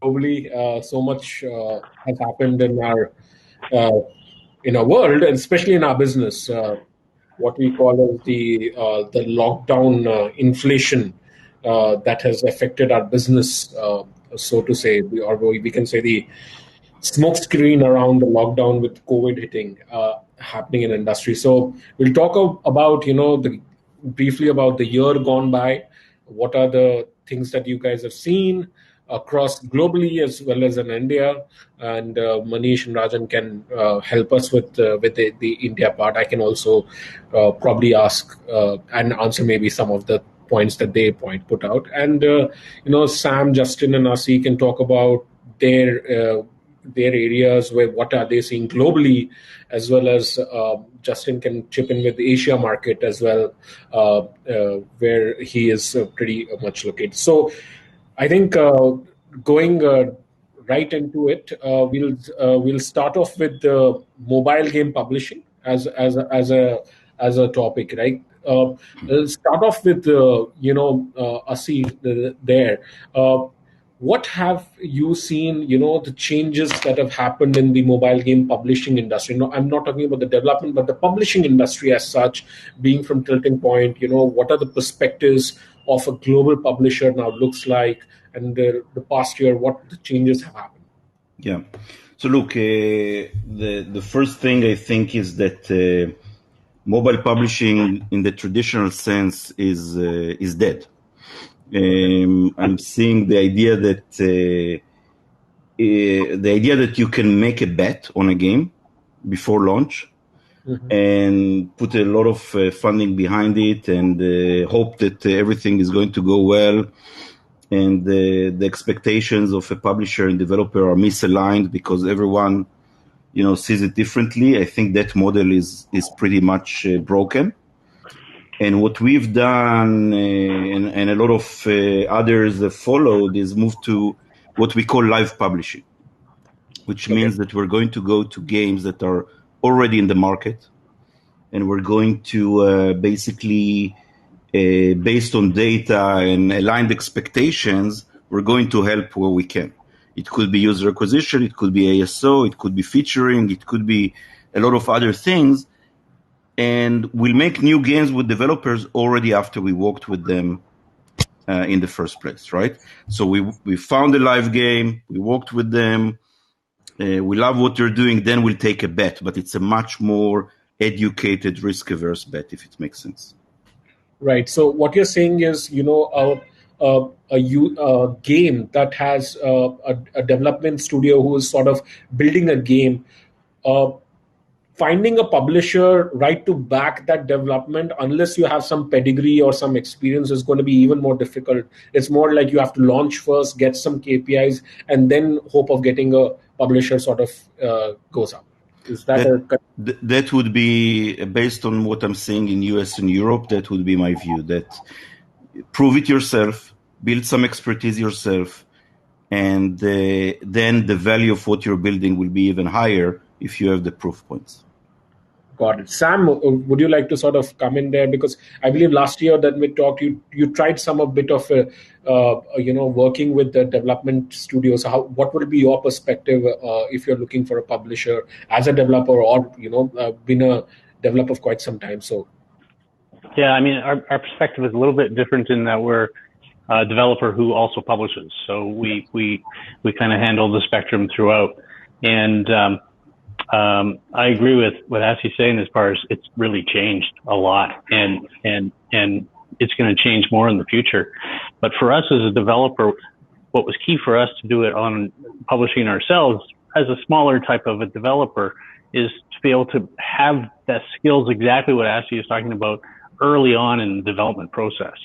globally. So much has happened uh, in our world, and especially in our business. What we call as the lockdown inflation that has affected our business, so to say, or we can say the smoke screen around the lockdown with COVID hitting happening in industry. So we'll talk about briefly about the year gone by. What are the things that you guys have seen across globally as well as in India? And Manish and Rajan can help us with the India part. I can also probably ask and answer maybe some of the points that they put out. And Sam, Justin, and Asi can talk about their areas where what are they seeing globally, as well as Justin can chip in with the Asia market as well, where he is pretty much located. So I think going right into it, we'll start off with the mobile game publishing as a topic, right? We'll start off with Asi there. What have you seen, the changes that have happened in the mobile game publishing industry? No, I'm not talking about the development, but the publishing industry as such, being from Tilting Point, what are the perspectives of a global publisher now looks like, and the past year, what the changes have happened? Yeah. So look, the first thing I think is that mobile publishing in the traditional sense is dead. I'm seeing the idea that you can make a bet on a game before launch, and put a lot of funding behind it, and hope that everything is going to go well, and the expectations of a publisher and developer are misaligned because everyone sees it differently. I think that model is pretty much broken. And what we've done, and a lot of others have followed, is move to what we call live publishing, which means that we're going to go to games that are already in the market, and we're going to basically, based on data and aligned expectations, we're going to help where we can. It could be user acquisition, it could be ASO, it could be featuring, it could be a lot of other things. And we'll make new games with developers already after we worked with them in the first place, right? So we found a live game, we worked with them, we love what they're doing, then we'll take a bet. But it's a much more educated, risk-averse bet, if it makes sense. Right. So what you're saying is, a game that has a development studio who is sort of building a game, finding a publisher right to back that development, unless you have some pedigree or some experience, is going to be even more difficult. It's more like you have to launch first, get some KPIs, and then hope of getting a publisher sort of goes up. Is that would be, based on what I'm seeing in US and Europe, that would be my view, that prove it yourself, build some expertise yourself, and then the value of what you're building will be even higher if you have the proof points. Got it. Sam, would you like to sort of come in there? Because I believe last year that we talked, you tried a bit of working with the development studios. What would be your perspective if you're looking for a publisher as a developer, or been a developer for quite some time? So, yeah, I mean, our perspective is a little bit different in that we're a developer who also publishes. So we kind of handle the spectrum throughout, and I agree with what Asi's saying as far as it's really changed a lot, and it's going to change more in the future. But for us as a developer, what was key for us to do it on publishing ourselves as a smaller type of a developer is to be able to have the skills, exactly what Asi is talking about, early on in the development process.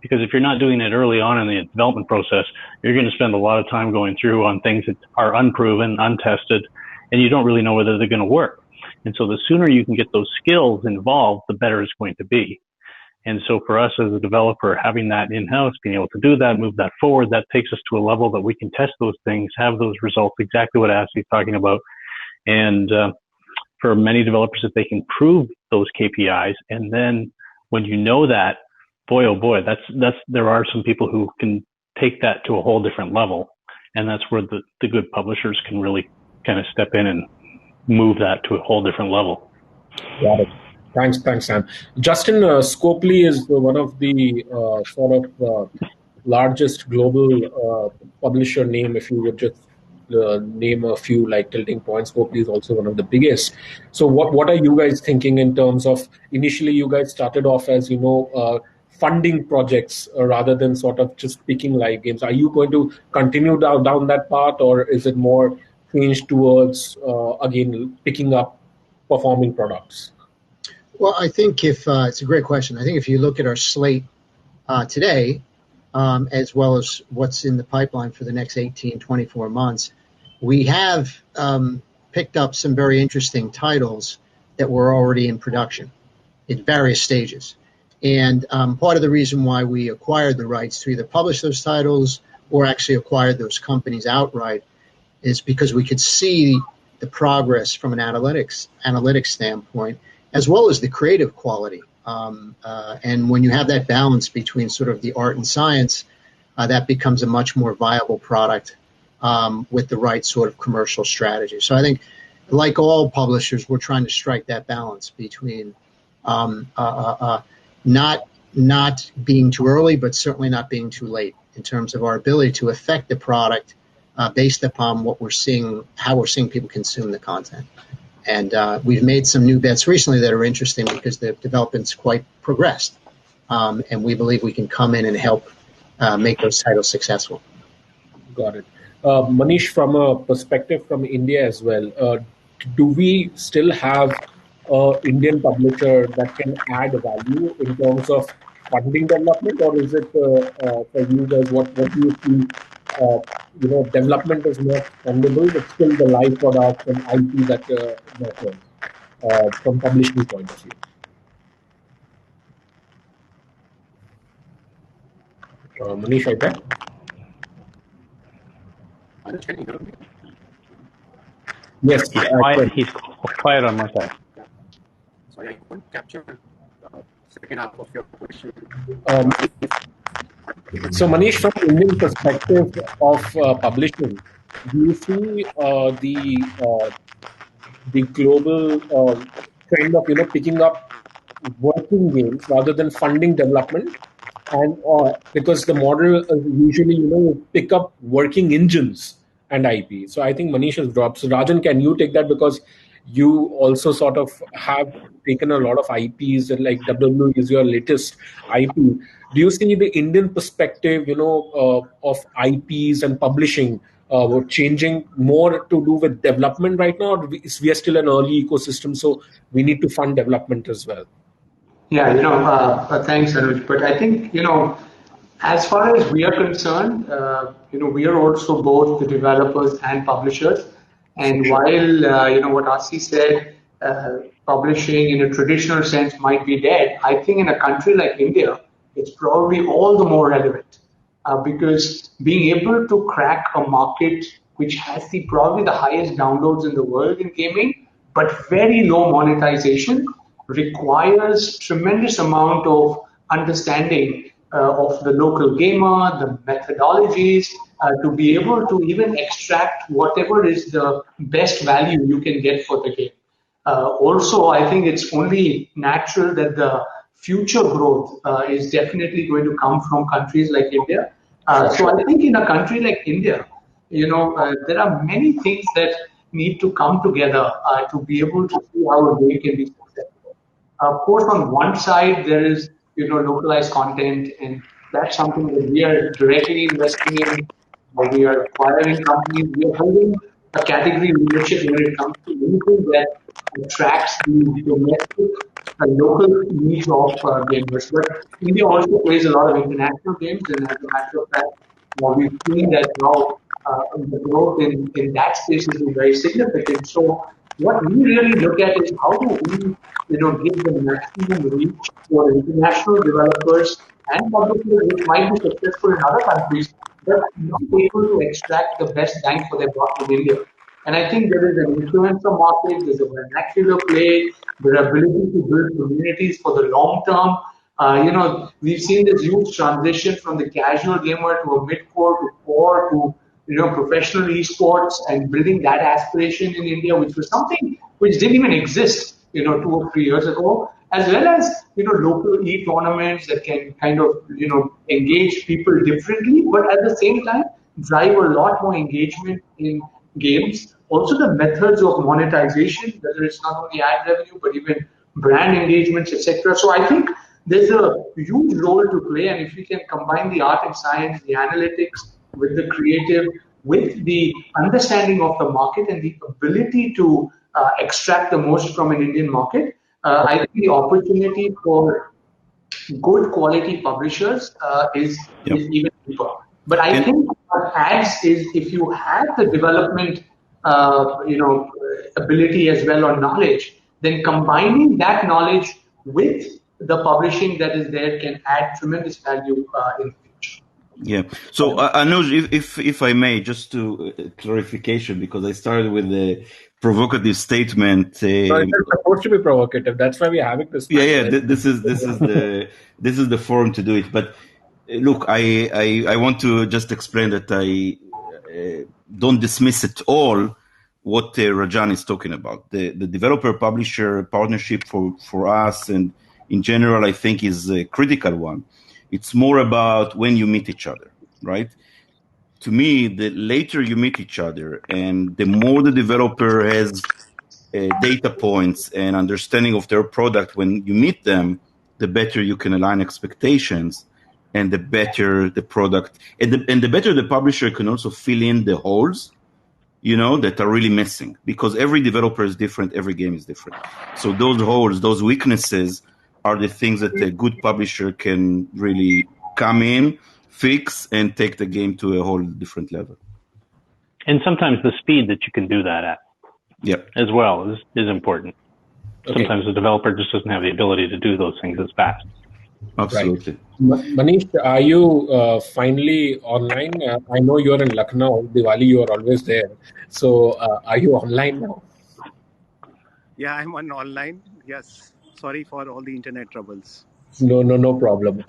Because if you're not doing it early on in the development process, you're going to spend a lot of time going through on things that are unproven, untested, and you don't really know whether they're going to work. And so the sooner you can get those skills involved, the better it's going to be. And so for us as a developer, having that in-house, being able to do that, move that forward, that takes us to a level that we can test those things, have those results, exactly what Asi's talking about. And for many developers, if they can prove those KPIs, and then when you know that, boy, oh boy, there are some people who can take that to a whole different level. And that's where the good publishers can really kind of step in and move that to a whole different level. Got it. Thanks, Sam. Justin, Scopely is one of the largest global publisher name. If you would just name a few, like Tilting Point, Scopely is also one of the biggest. So what are you guys thinking in terms of, initially you guys started off as, funding projects rather than sort of just picking live games. Are you going to continue down that path, or is it more changed towards, again, picking up performing products? Well, I think it's a great question. I think if you look at our slate today, as well as what's in the pipeline for the next 18, 24 months, we have picked up some very interesting titles that were already in production in various stages. And part of the reason why we acquired the rights to either publish those titles or actually acquired those companies outright is because we could see the progress from an analytics standpoint, as well as the creative quality. And when you have that balance between sort of the art and science, that becomes a much more viable product with the right sort of commercial strategy. So I think, like all publishers, we're trying to strike that balance between not being too early, but certainly not being too late in terms of our ability to affect the product based upon what we're seeing, how we're seeing people consume the content. And we've made some new bets recently that are interesting because the development's quite progressed. And we believe we can come in and help make those titles successful. Got it. Manish, from a perspective from India as well, do we still have an Indian publisher that can add value in terms of funding development, or is it for you guys, what do you see? Development is not fundable, but still the live product and IP that matters from publishing point of view. Manish, right there? Yes. He's quiet on my side. Sorry, I couldn't capture the second half of your question. So, Manish, from Indian perspective of publishing, do you see the global trend of picking up working games rather than funding development, and because the model is usually you pick up working engines and IP. So I think Manish has dropped. So Rajan, can you take that, because you also sort of have taken a lot of IPs, and like WW is your latest IP. Do you see the Indian perspective, of IPs and publishing changing more to do with development right now, or we are still an early ecosystem, so we need to fund development as well? Yeah, thanks, Anuj. But I think, as far as we are concerned, we are also both the developers and publishers. And while, what Asi said, publishing in a traditional sense might be dead, I think in a country like India, it's probably all the more relevant because being able to crack a market which has probably the highest downloads in the world in gaming, but very low monetization, requires tremendous amount of understanding of the local gamer, the methodologies, to be able to even extract whatever is the best value you can get for the game. Also, I think it's only natural that the future growth is definitely going to come from countries like India. So I think in a country like India, there are many things that need to come together to be able to see how a game can be successful. Of course, on one side, there is localized content, and that's something that we are directly investing in. We are acquiring companies. We are holding a category leadership when it comes to anything that attracts the domestic local needs of gamers. But India also plays a lot of international games, and as a matter of fact, we've seen that now the growth in that space is very significant. So what we really look at is how do we give the maximum reach for international developers and publishers which might be successful in other countries, but not able to extract the best bang for their buck in India. And I think there is an influencer market, there's a vernacular play, there's ability to build communities for the long term. We've seen this huge transition from the casual gamer to a mid-core to core to professional esports and building that aspiration in India, which was something which didn't even exist, 2 or 3 years ago, as well as, local e-tournaments that can kind of, engage people differently, but at the same time, drive a lot more engagement in games. Also, the methods of monetization, whether it's not only ad revenue, but even brand engagements, etc. So I think there's a huge role to play, and if we can combine the art and science, the analytics with the creative, with the understanding of the market and the ability to extract the most from an Indian market, I think the opportunity for good quality publishers is even deeper. But I think what adds is if you have the development, ability as well or knowledge, then combining that knowledge with the publishing that is there can add tremendous value in the future. Yeah. So Anuj, if I may, just to clarification, because I started with a provocative statement. It's supposed to be provocative. That's why we're having this. Yeah. This is the forum to do it. But look, I want to just explain that I don't dismiss at all what Rajan is talking about. The developer-publisher partnership for us and in general, I think is a critical one. It's more about when you meet each other, right? To me, the later you meet each other and the more the developer has data points and understanding of their product when you meet them, the better you can align expectations and the better the product. And the better the publisher can also fill in the holes, that are really missing. Because every developer is different, every game is different. So those holes, those weaknesses are the things that a good publisher can really come in, fix, and take the game to a whole different level. And sometimes the speed that you can do that at as well is important. Okay. Sometimes the developer just doesn't have the ability to do those things as fast. Absolutely. Right. Manish, are you finally online? I know you're in Lucknow. Diwali, you are always there. So are you online now? Yeah, I'm online. Yes. Sorry for all the internet troubles. No problem.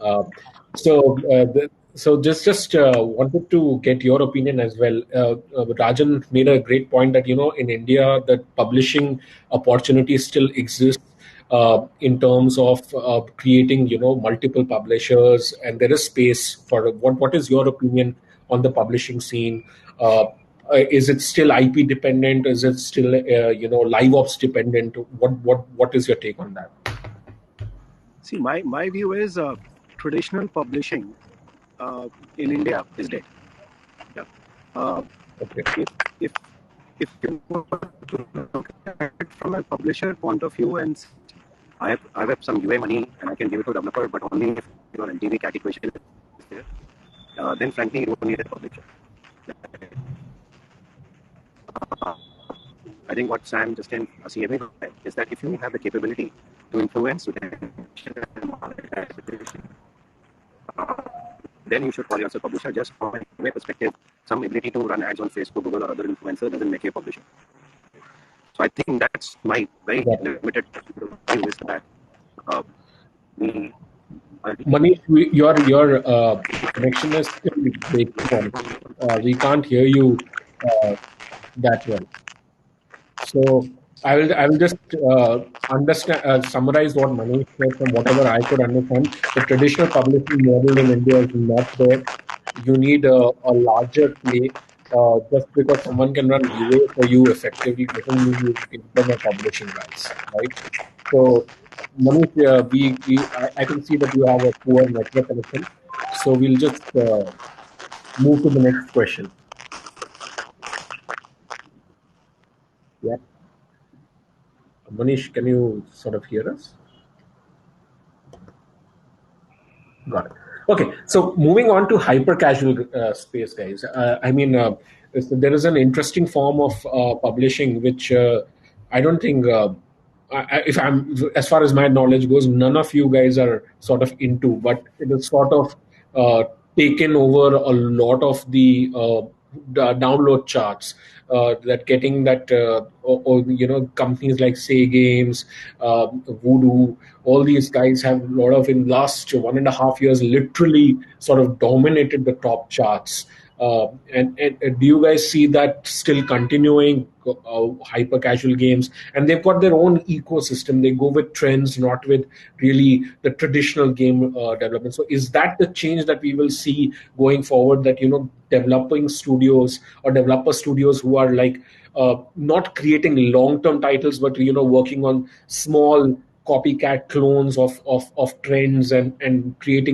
So just wanted to get your opinion as well. Rajan made a great point that in India that publishing opportunities still exist in terms of creating multiple publishers, and there is space for what is your opinion on the publishing scene? Is it still IP dependent? Is it still live ops dependent? What is your take on that? See, my view is traditional publishing in India is dead. Yeah. Okay. If you look at it from a publisher point of view, and I have some UA money and I can give it to a developer, but only if your LTV CAC equation is there, then frankly you don't need a publisher. I think what Sam just in CMA is that if you have the capability to influence then you should call yourself a publisher. Just from my perspective, some ability to run ads on Facebook, Google, or other influencer doesn't make you a publisher. So I think that's my very limited view is that Manish, your connection is still breaking. We can't hear you that well. So I will just summarize what Manish said from whatever I could understand. The traditional publishing model in India is not there. You need a larger play. Just because someone can run UA for you effectively doesn't mean you become a publishing rights, right? So, Manish, I can see that you have a poor network connection. So we'll just move to the next question. Yeah. Manish, can you sort of hear us? Got it. Okay, so moving on to hyper-casual space, guys. There is an interesting form of publishing which I don't think, as far as my knowledge goes, none of you guys are sort of into, but it is sort of taken over a lot of the download charts. That getting that, companies like Say Games, Voodoo, all these guys have a lot of, in last 1.5 years, literally sort of dominated the top charts. And do you guys see that still continuing, hyper casual games? And they've got their own ecosystem. They go with trends, not with really the traditional game development. So is that the change that we will see going forward, that, developing studios or developer studios who are like not creating long-term titles, but, working on small copycat clones of trends and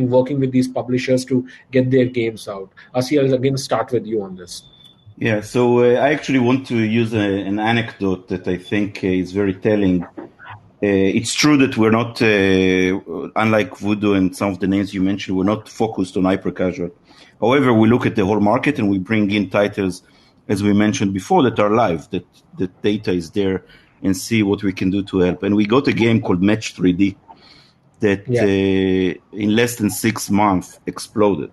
working with these publishers to get their games out? Asi, I'll again start with you on this. Yeah, so I actually want to use an anecdote that I think is very telling. It's true that we're not, unlike Voodoo and some of the names you mentioned, we're not focused on hyper-casual. However, we look at the whole market and we bring in titles, as we mentioned before, that are live, that the data is there, and see what we can do to help. And we got a game called Match 3D that in less than 6 months exploded,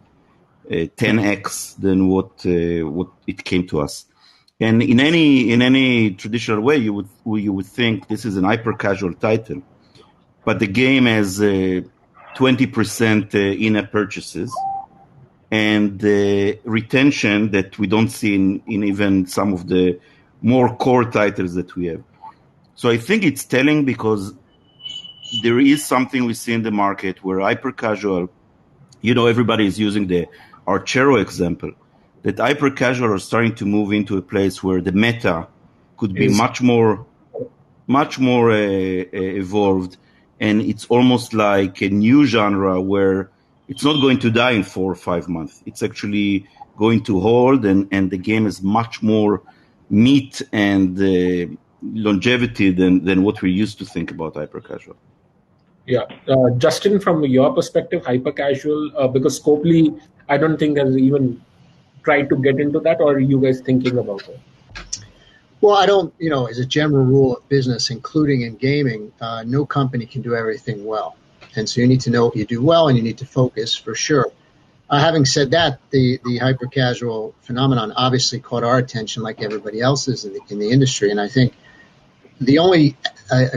10x than what it came to us. And in any traditional way, you would think this is an hyper casual title, but the game has 20% in-app purchases and retention that we don't see in even some of the more core titles that we have. So I think it's telling, because there is something we see in the market where hyper casual, everybody is using the Archero example, that hyper casual are starting to move into a place where the meta could be much more evolved, and it's almost like a new genre where it's not going to die in 4 or 5 months. It's actually going to hold, and the game is much more meat and longevity than what we used to think about hyper casual. Yeah, Justin, from your perspective, hyper casual, because Scopely, I don't think has even tried to get into that, or are you guys thinking about it? Well, I don't, as a general rule of business, including in gaming, no company can do everything well. And so you need to know what you do well, and you need to focus for sure. Having said that, the hyper casual phenomenon obviously caught our attention like everybody else's in the industry. And I think the only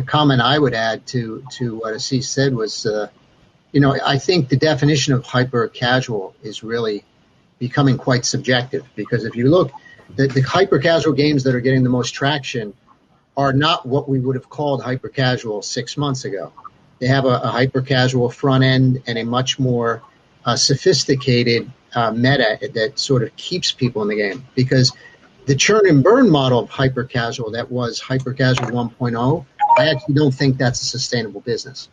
comment I would add to what Assis said was, I think the definition of hyper casual is really becoming quite subjective, because if you look, the hyper casual games that are getting the most traction are not what we would have called hyper casual 6 months ago. They have a hyper casual front end and a much more sophisticated meta that sort of keeps people in the game, because the churn and burn model of hyper casual that was hyper casual 1.0, I actually don't think that's a sustainable business.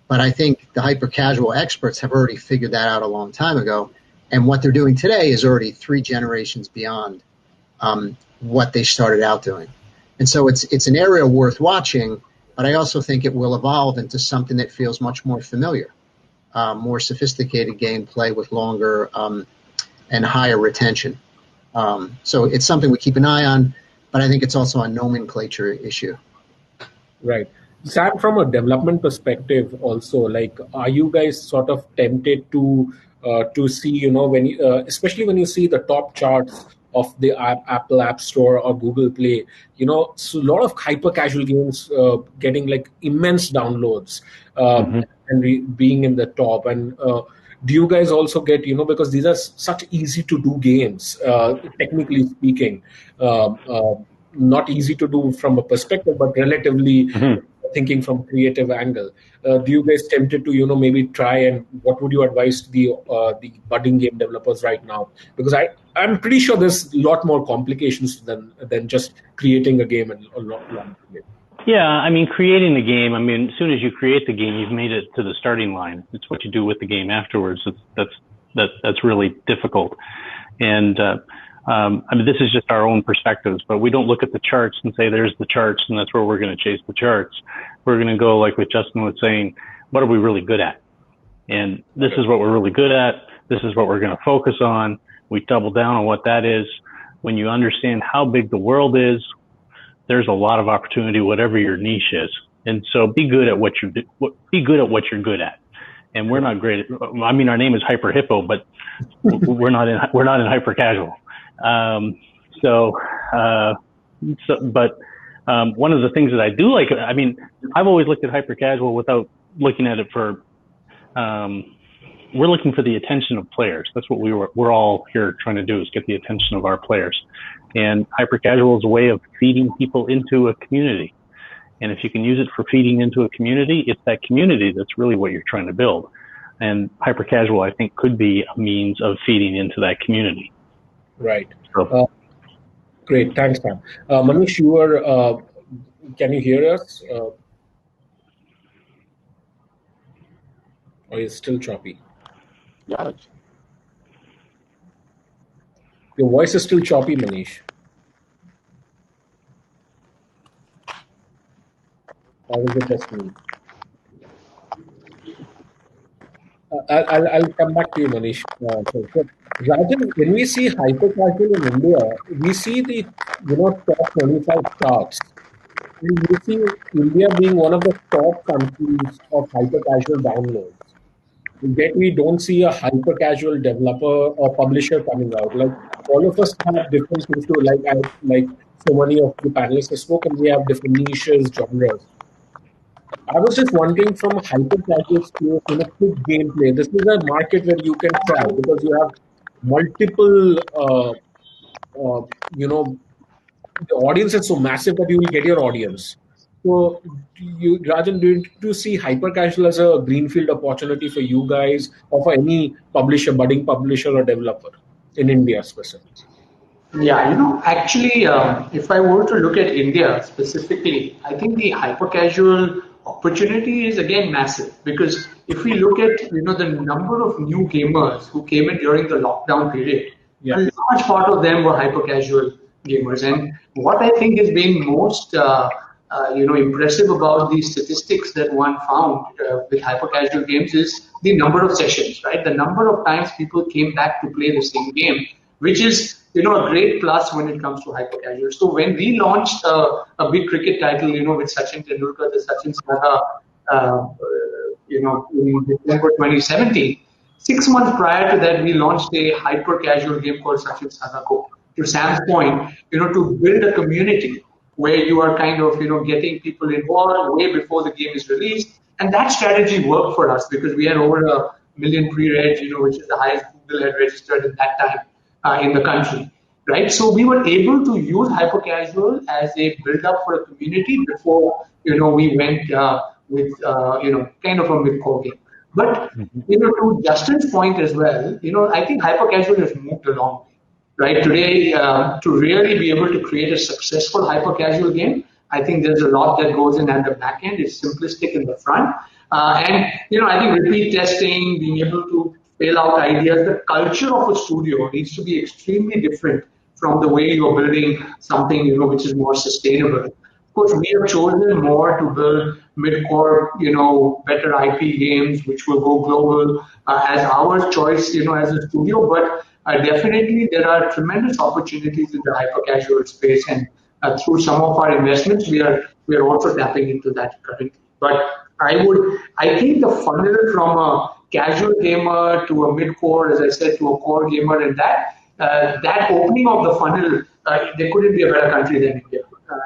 But I think the hyper casual experts have already figured that out a long time ago. And what they're doing today is already 3 generations beyond what they started out doing. And so it's an area worth watching, but I also think it will evolve into something that feels much more familiar, more sophisticated gameplay with longer and higher retention. So it's something we keep an eye on, but I think it's also a nomenclature issue. Right. Sam, from a development perspective also, like, are you guys sort of tempted to see, when especially when you see the top charts of the Apple App Store or Google Play, so a lot of hyper casual games getting like immense downloads and being in the top. And do you guys also get, because these are such easy to do games, technically speaking, not easy to do from a perspective, but relatively thinking from creative angle. Do you guys tempted to, maybe try, and what would you advise the budding game developers right now? Because I'm pretty sure there's a lot more complications than just creating a game and a lot longer. Yeah, I mean, creating the game, as soon as you create the game, you've made it to the starting line. It's what you do with the game afterwards that's really difficult. And this is just our own perspectives, but we don't look at the charts and say, there's the charts, and that's where we're going to chase the charts. We're going to go, like what Justin was saying, what are we really good at? And this is what we're really good at. This is what we're going to focus on. We double down on what that is. When you understand how big the world is, there's a lot of opportunity, whatever your niche is. And so be good at what you do. Be good at what you're good at. And we're not great at, our name is Hyper Hippo, but we're not in hyper casual. But one of the things that I do like, I've always looked at hyper casual without looking at it for, we're looking for the attention of players. That's what we're all here trying to do, is get the attention of our players. And hyper casual is a way of feeding people into a community. And if you can use it for feeding into a community, it's that community that's really what you're trying to build. And hyper casual, I think, could be a means of feeding into that community. Right. Great. Thanks, Sam. Manish, can you hear us? Or is it still choppy? Yeah. Your voice is still choppy, Manish. Or is it just me? I'll come back to you, Manish. So, Rajan, when we see hyper casual in India, we see the top 25 charts. And we see India being one of the top countries of hyper casual downloads. Yet we don't see a hyper casual developer or publisher coming out. Like all of us have different things to like so many of the panelists have spoken, we have different niches, genres. I was just wondering from a hyper casual space, quick gameplay. This is a market where you can thrive because you have multiple, the audience is so massive that you will get your audience. So, Rajan, do you see hyper casual as a greenfield opportunity for you guys or for any publisher, budding publisher or developer in India specifically? Yeah, actually, if I were to look at India specifically, I think the hyper casual opportunity is again massive because if we look at the number of new gamers who came in during the lockdown period, a large part of them were hyper casual gamers. And what I think has been most impressive about these statistics that one found with hyper casual games is the number of sessions, right? The number of times people came back to play the same game, which is a great plus when it comes to hyper casual. So when we launched a big cricket title, with Sachin Tendulkar, the Sachin Saga, in December 2017, 6 months prior to that, we launched a hyper casual game called Sachin Saga Go. To Sam's point, to build a community where you are kind of, getting people involved way before the game is released. And that strategy worked for us because we had over 1 million pre-reg, which is the highest Google had registered at that time in the country, right? So we were able to use hyper-casual as a build-up for a community before, we went with, kind of a mid-core game. But, to Justin's point as well, I think hyper-casual has moved along. Right today, to really be able to create a successful hyper-casual game, I think there's a lot that goes in at the back end. It's simplistic in the front, and I think repeat testing, being able to fail out ideas. The culture of a studio needs to be extremely different from the way you're building something, which is more sustainable. Of course, we have chosen more to build mid-core, better IP games, which will go global as our choice, as a studio, but. Definitely, there are tremendous opportunities in the hyper-casual space, and through some of our investments, we are also tapping into that currently. But I think the funnel from a casual gamer to a mid-core, as I said, to a core gamer, and that opening of the funnel, there couldn't be a better country than India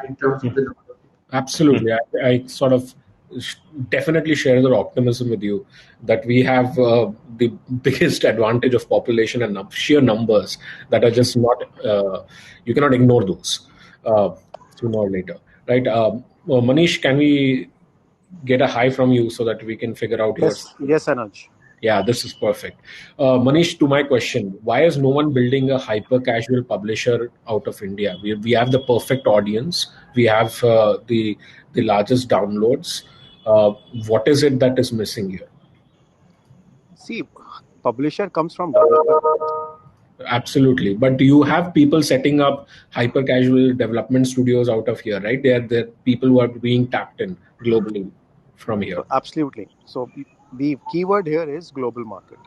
in terms of the number. Absolutely, I sort of definitely share the optimism with you that we have the biggest advantage of population and sheer numbers that are just not, you cannot ignore those sooner or later, right? Manish, can we get a hi from you so that we can figure out Yes, Anuj. Yeah, this is perfect. Manish, to my question, why is no one building a hyper-casual publisher out of India? We have the perfect audience. We have the largest downloads. What is it that is missing here? See, publisher comes from developer. Absolutely. But do you have people setting up hyper-casual development studios out of here, right? They're people who are being tapped in globally from here. Absolutely. So the keyword here is global market.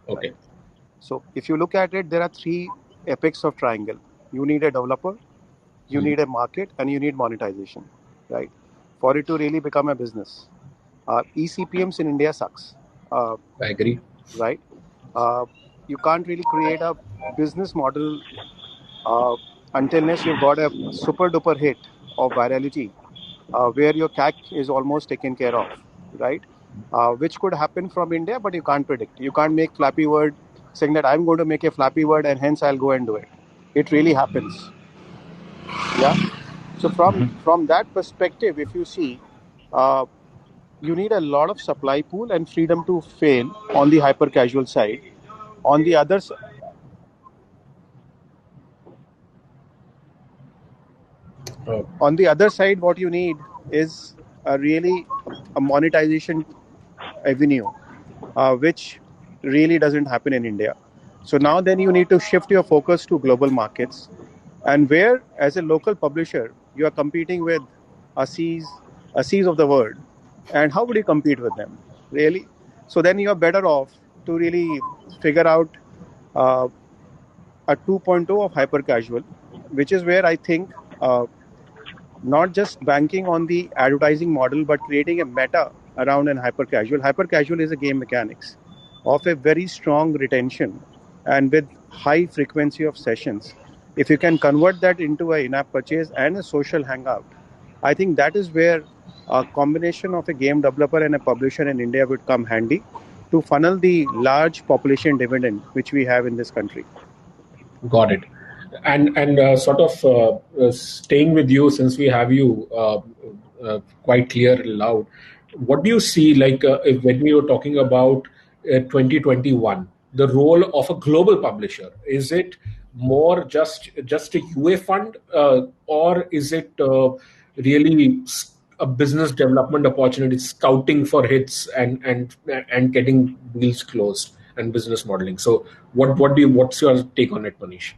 Okay. Right? So if you look at it, there are 3 apex of triangle. You need a developer, you need a market, and you need monetization, right? For it to really become a business. eCPMs in India sucks. I agree. Right? You can't really create a business model unless you've got a super duper hit of virality where your CAC is almost taken care of, right? which could happen from India, but you can't predict. You can't make Flappy Bird saying that I'm going to make a Flappy Bird and hence I'll go and do it. It really happens. Yeah. So from that perspective, if you see, you need a lot of supply pool and freedom to fail on the hyper casual side. On the other on the other side, what you need is a monetization avenue, which really doesn't happen in India. So now then you need to shift your focus to global markets, and where as a local publisher you are competing with Asees of the world, and how would you compete with them really? So then you are better off to really figure out uh, a 2.0 of hyper casual, which is where I think not just banking on the advertising model, but creating a meta around an hyper casual. Hyper casual is a game mechanics of a very strong retention and with high frequency of sessions. If you can convert that into an in-app purchase and a social hangout, I think that is where a combination of a game developer and a publisher in India would come handy to funnel the large population dividend which we have in this country. Got it. And staying with you, since we have you quite clear and loud, what do you see when we were talking about 2021, the role of a global publisher? Is it more just a UA fund, or is it really a business development opportunity, scouting for hits and getting deals closed and business modeling? So what's your take on it, Manish?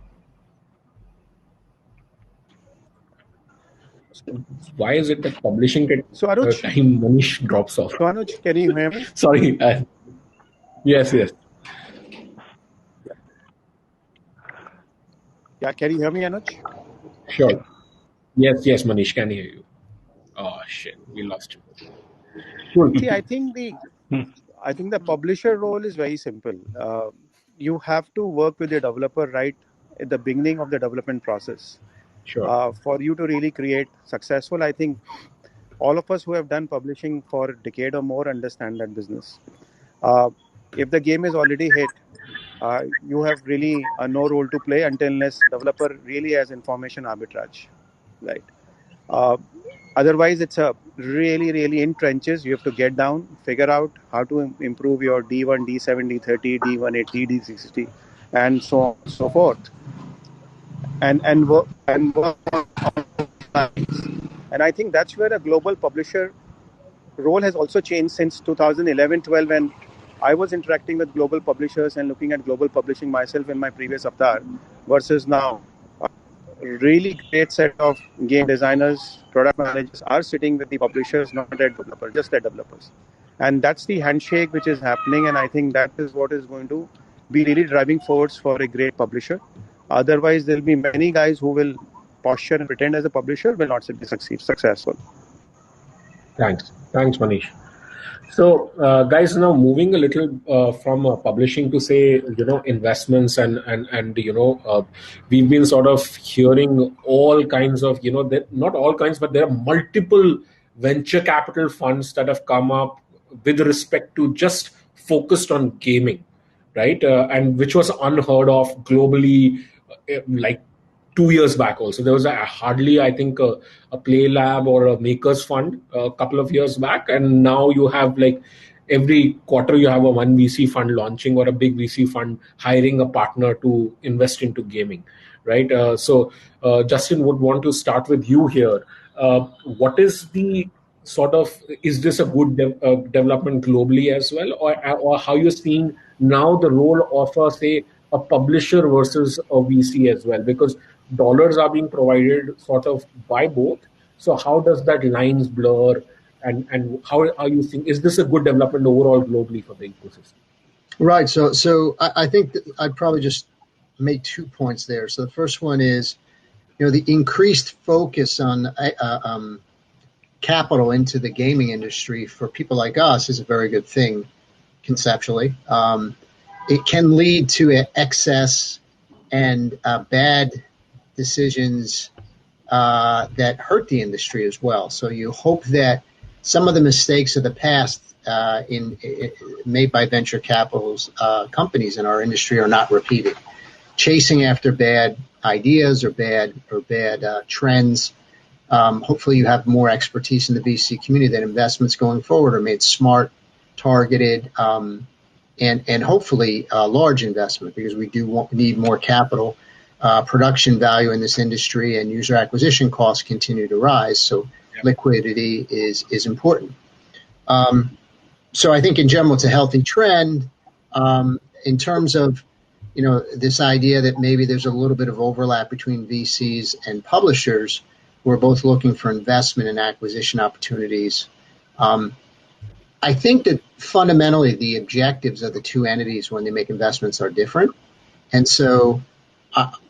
Why is it that publishing So Anuj, time Manish drops off? So Anuj, can you hear me? Sorry. Yes. Yeah, can you hear me, Anuj? Sure. Yes, Manish, can hear you. Oh shit, we lost you. Cool. See, I think the publisher role is very simple. You have to work with the developer right at the beginning of the development process. Sure. For you to really create successful, I think all of us who have done publishing for a decade or more understand that business. If the game is already hit, you have really no role to play unless developer really has information arbitrage, right? Otherwise, it's a really in trenches. You have to get down, figure out how to improve your D1, D7, D30, D180, D60, and so on and so forth. And work on lines. And I think that's where a global publisher role has also changed since 2011-12, when I was interacting with global publishers and looking at global publishing myself in my previous avatar, versus now. Really great set of game designers, product managers are sitting with the publishers, not at developers, just at developers. And that's the handshake which is happening, and I think that is what is going to be really driving force for a great publisher. Otherwise, there'll be many guys who will posture and pretend as a publisher, will not be successful. Thanks, Manish. So, guys, now moving a little from publishing to, say, investments and we've been sort of hearing all kinds of, not all kinds, but there are multiple venture capital funds that have come up with respect to just focused on gaming, right? And which was unheard of globally, like 2 years back. Also, there was hardly, I think, a Play Lab or a Makers Fund a couple of years back, and now you have, like, every quarter you have a one VC fund launching, or a big VC fund hiring a partner to invest into gaming, right? So Justin, would want to start with you here. What is the sort of, is this a good development globally as well, or how you're seeing now the role of say a publisher versus a VC as well? Because dollars are being provided sort of by both. So how does that lines blur, and how are you think, is this a good development overall globally for the ecosystem? Right. So I think that I'd probably just make 2 points there. So the first one is, the increased focus on capital into the gaming industry for people like us is a very good thing conceptually. It can lead to excess and bad decisions that hurt the industry as well. So you hope that some of the mistakes of the past made by venture capital's companies in our industry are not repeated. Chasing after bad ideas or bad trends. Hopefully, you have more expertise in the VC community that investments going forward are made smart, targeted, and hopefully large investment, because we do need more capital. Production value in this industry and user acquisition costs continue to rise, so liquidity is important. So I think in general it's a healthy trend. In terms of this idea that maybe there's a little bit of overlap between VCs and publishers who are both looking for investment and acquisition opportunities. I think that fundamentally the objectives of the two entities when they make investments are different. And so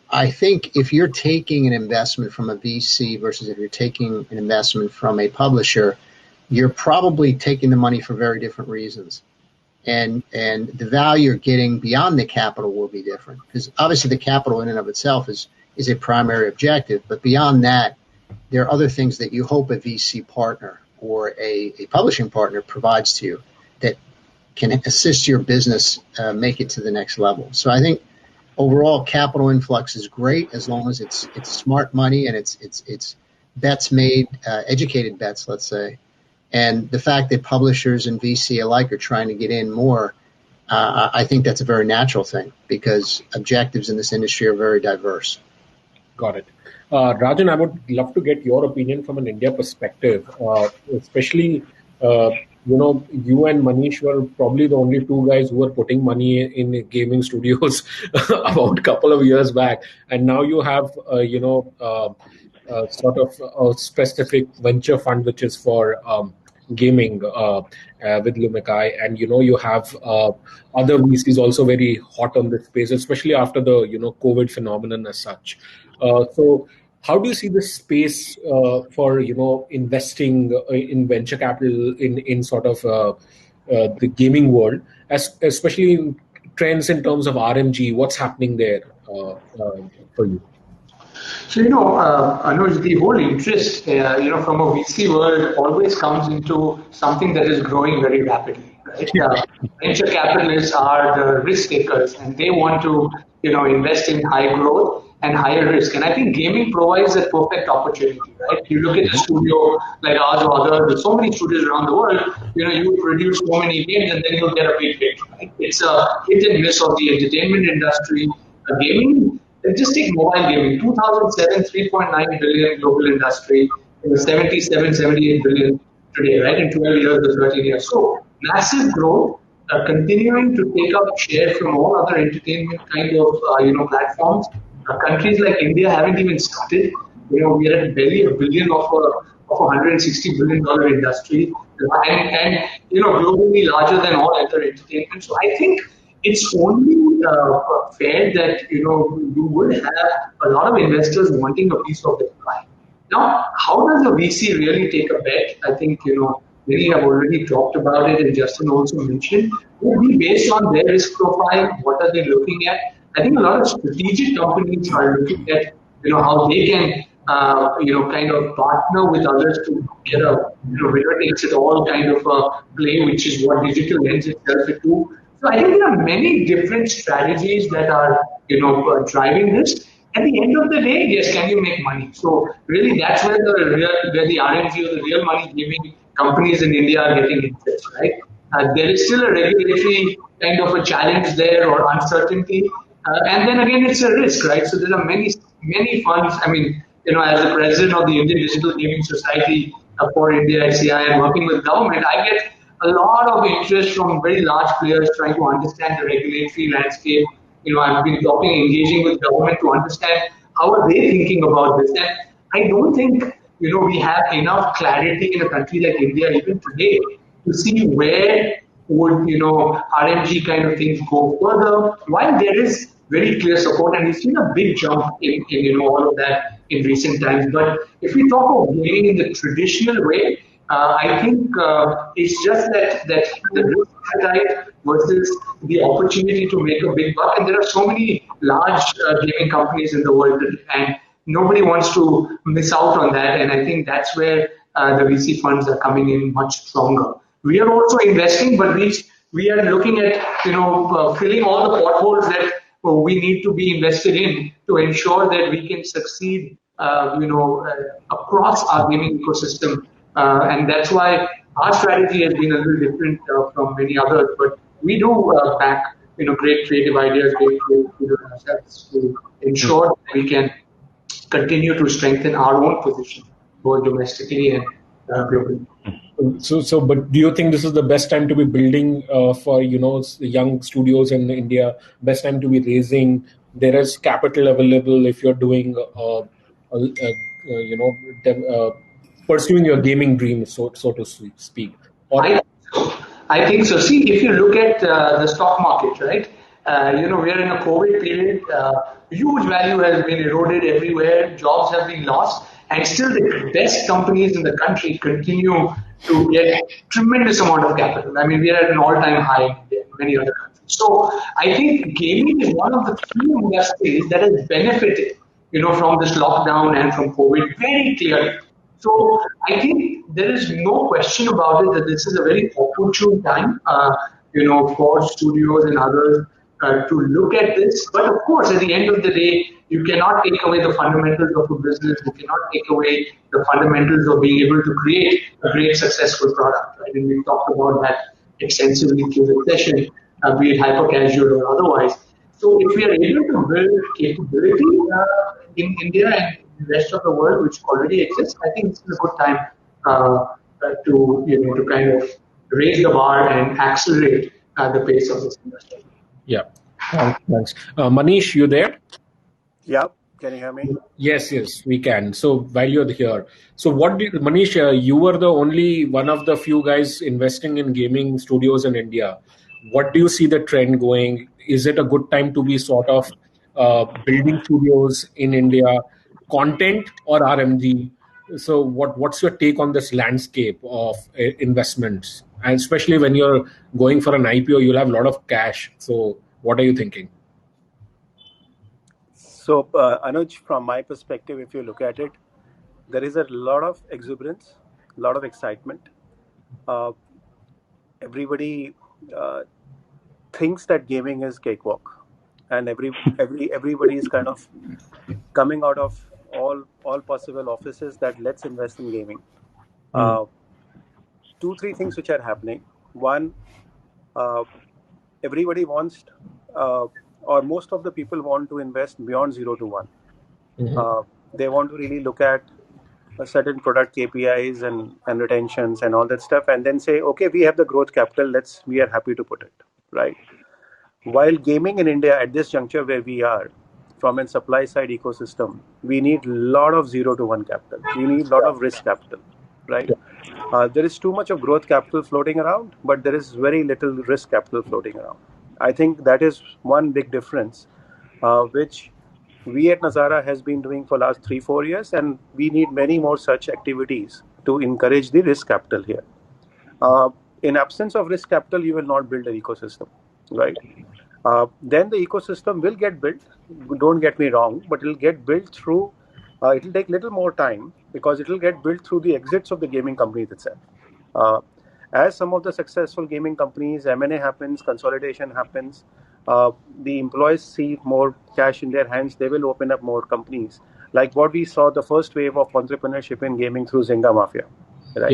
I think if you're taking an investment from a VC versus if you're taking an investment from a publisher, you're probably taking the money for very different reasons. And the value you're getting beyond the capital will be different, because obviously the capital in and of itself is a primary objective. But beyond that, there are other things that you hope a VC partner or a publishing partner provides to you that can assist your business make it to the next level. So I think overall capital influx is great as long as it's smart money and it's bets made, educated bets, let's say. And the fact that publishers and VC alike are trying to get in more, I think that's a very natural thing, because objectives in this industry are very diverse. Got it. Rajan, I would love to get your opinion from an India perspective, especially, you and Manish were probably the only two guys who were putting money in gaming studios about a couple of years back. And now you have, sort of a specific venture fund, which is for gaming with Lumikai. And, you have other VCs also very hot on this space, especially after the, COVID phenomenon as such. So how do you see this space for, investing in venture capital in sort of the gaming world, especially in trends in terms of RMG? What's happening there for you? So, Anuj, the whole interest, from a VC world always comes into something that is growing very rapidly, right? Venture capitalists are the risk takers, and they want to, invest in high growth and higher risk. And I think gaming provides a perfect opportunity, right? You look at a studio like ours or others, there's so many studios around the world, you produce so many games and then you'll get a big hit, right? It's a hit and miss of the entertainment industry. Gaming, just take mobile gaming, 2007, 3.9 billion global industry, 77, 78 billion today, right? In 12 years or 13 years. So massive growth, continuing to take up share from all other entertainment kind of, platforms. Countries like India haven't even started. We are at barely $1 billion of a $160 billion industry, and globally larger than all other entertainment. So I think it's only fair that you would have a lot of investors wanting a piece of the pie. Now, how does a VC really take a bet? I think many have already talked about it, and Justin also mentioned. Would be based on their risk profile. What are they looking at? I think a lot of strategic companies are looking at how they can kind of partner with others to get a winner takes it all kind of a play, which is what digital lends itself to. So I think there are many different strategies that are driving this. At the end of the day, yes, can you make money? So really, that's where the RMG or the real money giving companies in India are getting interest, right? There is still a regulatory kind of a challenge there or uncertainty. And then again, it's a risk, right? So there are many funds. I mean, as the president of the Indian Digital Gaming Society for India, SCI, and working with government, I get a lot of interest from very large players trying to understand the regulatory landscape. I've been engaging with government to understand how are they thinking about this. And I don't think, we have enough clarity in a country like India, even today, to see where would, RMG kind of things go further, while there is very clear support, and we've seen a big jump in all of that in recent times. But if we talk of gaming in the traditional way, I think it's just that the risk appetite versus the opportunity to make a big buck. And there are so many large gaming companies in the world, and nobody wants to miss out on that. And I think that's where the VC funds are coming in much stronger. We are also investing, but we are looking at filling all the potholes that we need to be invested in to ensure that we can succeed across our gaming ecosystem, and that's why our strategy has been a little different from many others. But we do back great creative ideas, great creative ourselves to ensure that we can continue to strengthen our own position both domestically and globally. But do you think this is the best time to be building for young studios in India? Best time to be raising? There is capital available if you're doing, pursuing your gaming dream, so to speak. Or I think so. See, if you look at the stock market, right? We are in a COVID period. Huge value has been eroded everywhere. Jobs have been lost, and still the best companies in the country continue to get tremendous amount of capital. I mean, we are at an all-time high in many other countries. So I think gaming is one of the few industries that has benefited, from this lockdown and from COVID very clearly. So I think there is no question about it that this is a very opportune time, for studios and others to look at this. But of course, at the end of the day, you cannot take away the fundamentals of a business. You cannot take away the fundamentals of being able to create a great, successful product. Right? And we've talked about that extensively through the session, be it hyper casual or otherwise. So if we are able to build capability in India and the rest of the world, which already exists, I think this is a good time to kind of raise the bar and accelerate the pace of this industry. Yeah, thanks. Manish, you there? Yeah, can you hear me? Yes, we can. So while you're here, so Manish, you were the only one of the few guys investing in gaming studios in India. What do you see the trend going? Is it a good time to be sort of building studios in India, content or RMG? So what's your take on this landscape of investments? And especially when you're going for an IPO, you'll have a lot of cash. So what are you thinking? So, Anuj, from my perspective, if you look at it, there is a lot of exuberance, a lot of excitement. Everybody thinks that gaming is cakewalk, and everybody is kind of coming out of all possible offices that let's invest in gaming. 2-3 things which are happening. One, everybody wants, or most of the people want to invest beyond 0 to 1. They want to really look at a certain product KPIs and retentions and all that stuff, and then say, okay, we have the growth capital. We are happy to put it, right? While gaming in India at this juncture where we are, from a supply side ecosystem, we need a lot of 0 to 1 capital. We need a lot of risk capital, right? There is too much of growth capital floating around, but there is very little risk capital floating around. I think that is one big difference, which we at Nazara has been doing for last 3-4 years, and we need many more such activities to encourage the risk capital here. In absence of risk capital, you will not build an ecosystem, right? Then the ecosystem will get built. Don't get me wrong, but it will get built through. It will take little more time because it will get built through the exits of the gaming companies itself. As some of the successful gaming companies, M&A happens, consolidation happens, the employees see more cash in their hands, they will open up more companies. Like what we saw the first wave of entrepreneurship in gaming through Zynga Mafia, right?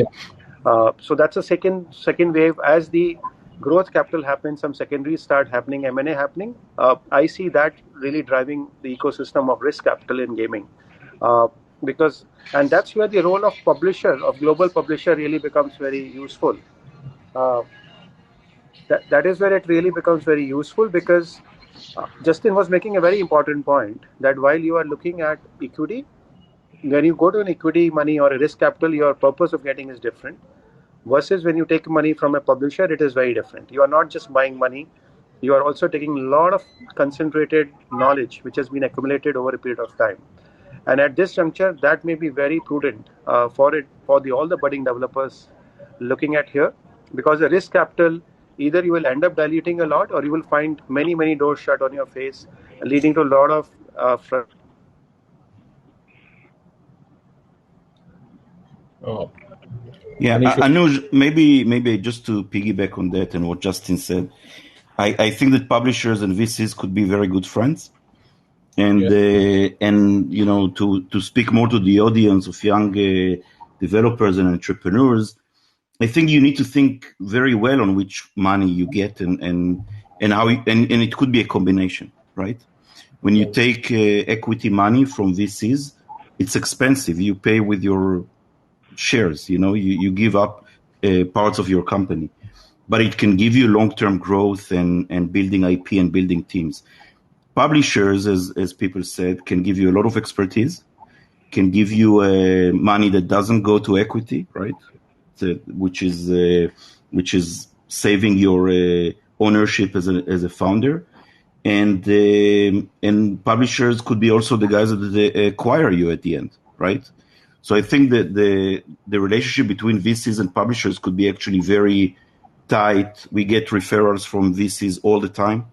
Yeah. So that's a second wave. As the growth capital happens, some secondaries start happening, M&A happening. I see that really driving the ecosystem of risk capital in gaming. And that's where the role of global publisher really becomes very useful. That is where it really becomes very useful, because Justin was making a very important point that while you are looking at equity, when you go to an equity money or a risk capital, your purpose of getting is different. Versus when you take money from a publisher, it is very different. You are not just buying money, you are also taking a lot of concentrated knowledge which has been accumulated over a period of time. And at this juncture, that may be very prudent for all the budding developers looking at here, because the risk capital, either you will end up diluting a lot, or you will find many doors shut on your face, leading to a lot of Yeah, Anuj, maybe just to piggyback on that and what Justin said, I think that publishers and VCs could be very good friends. And Yes. and to speak more to the audience of young developers and entrepreneurs, I think you need to think very well on which money you get and how and it could be a combination, right? When you take equity money from VCs, it's expensive. You pay with your shares. You give up parts of your company, but it can give you long-term growth and building IP and building teams. Publishers, as people said, can give you a lot of expertise, can give you money that doesn't go to equity, right? Which is saving your ownership as a founder, and publishers could be also the guys that they acquire you at the end, right? So I think that the relationship between VCs and publishers could be actually very tight. We get referrals from VCs all the time.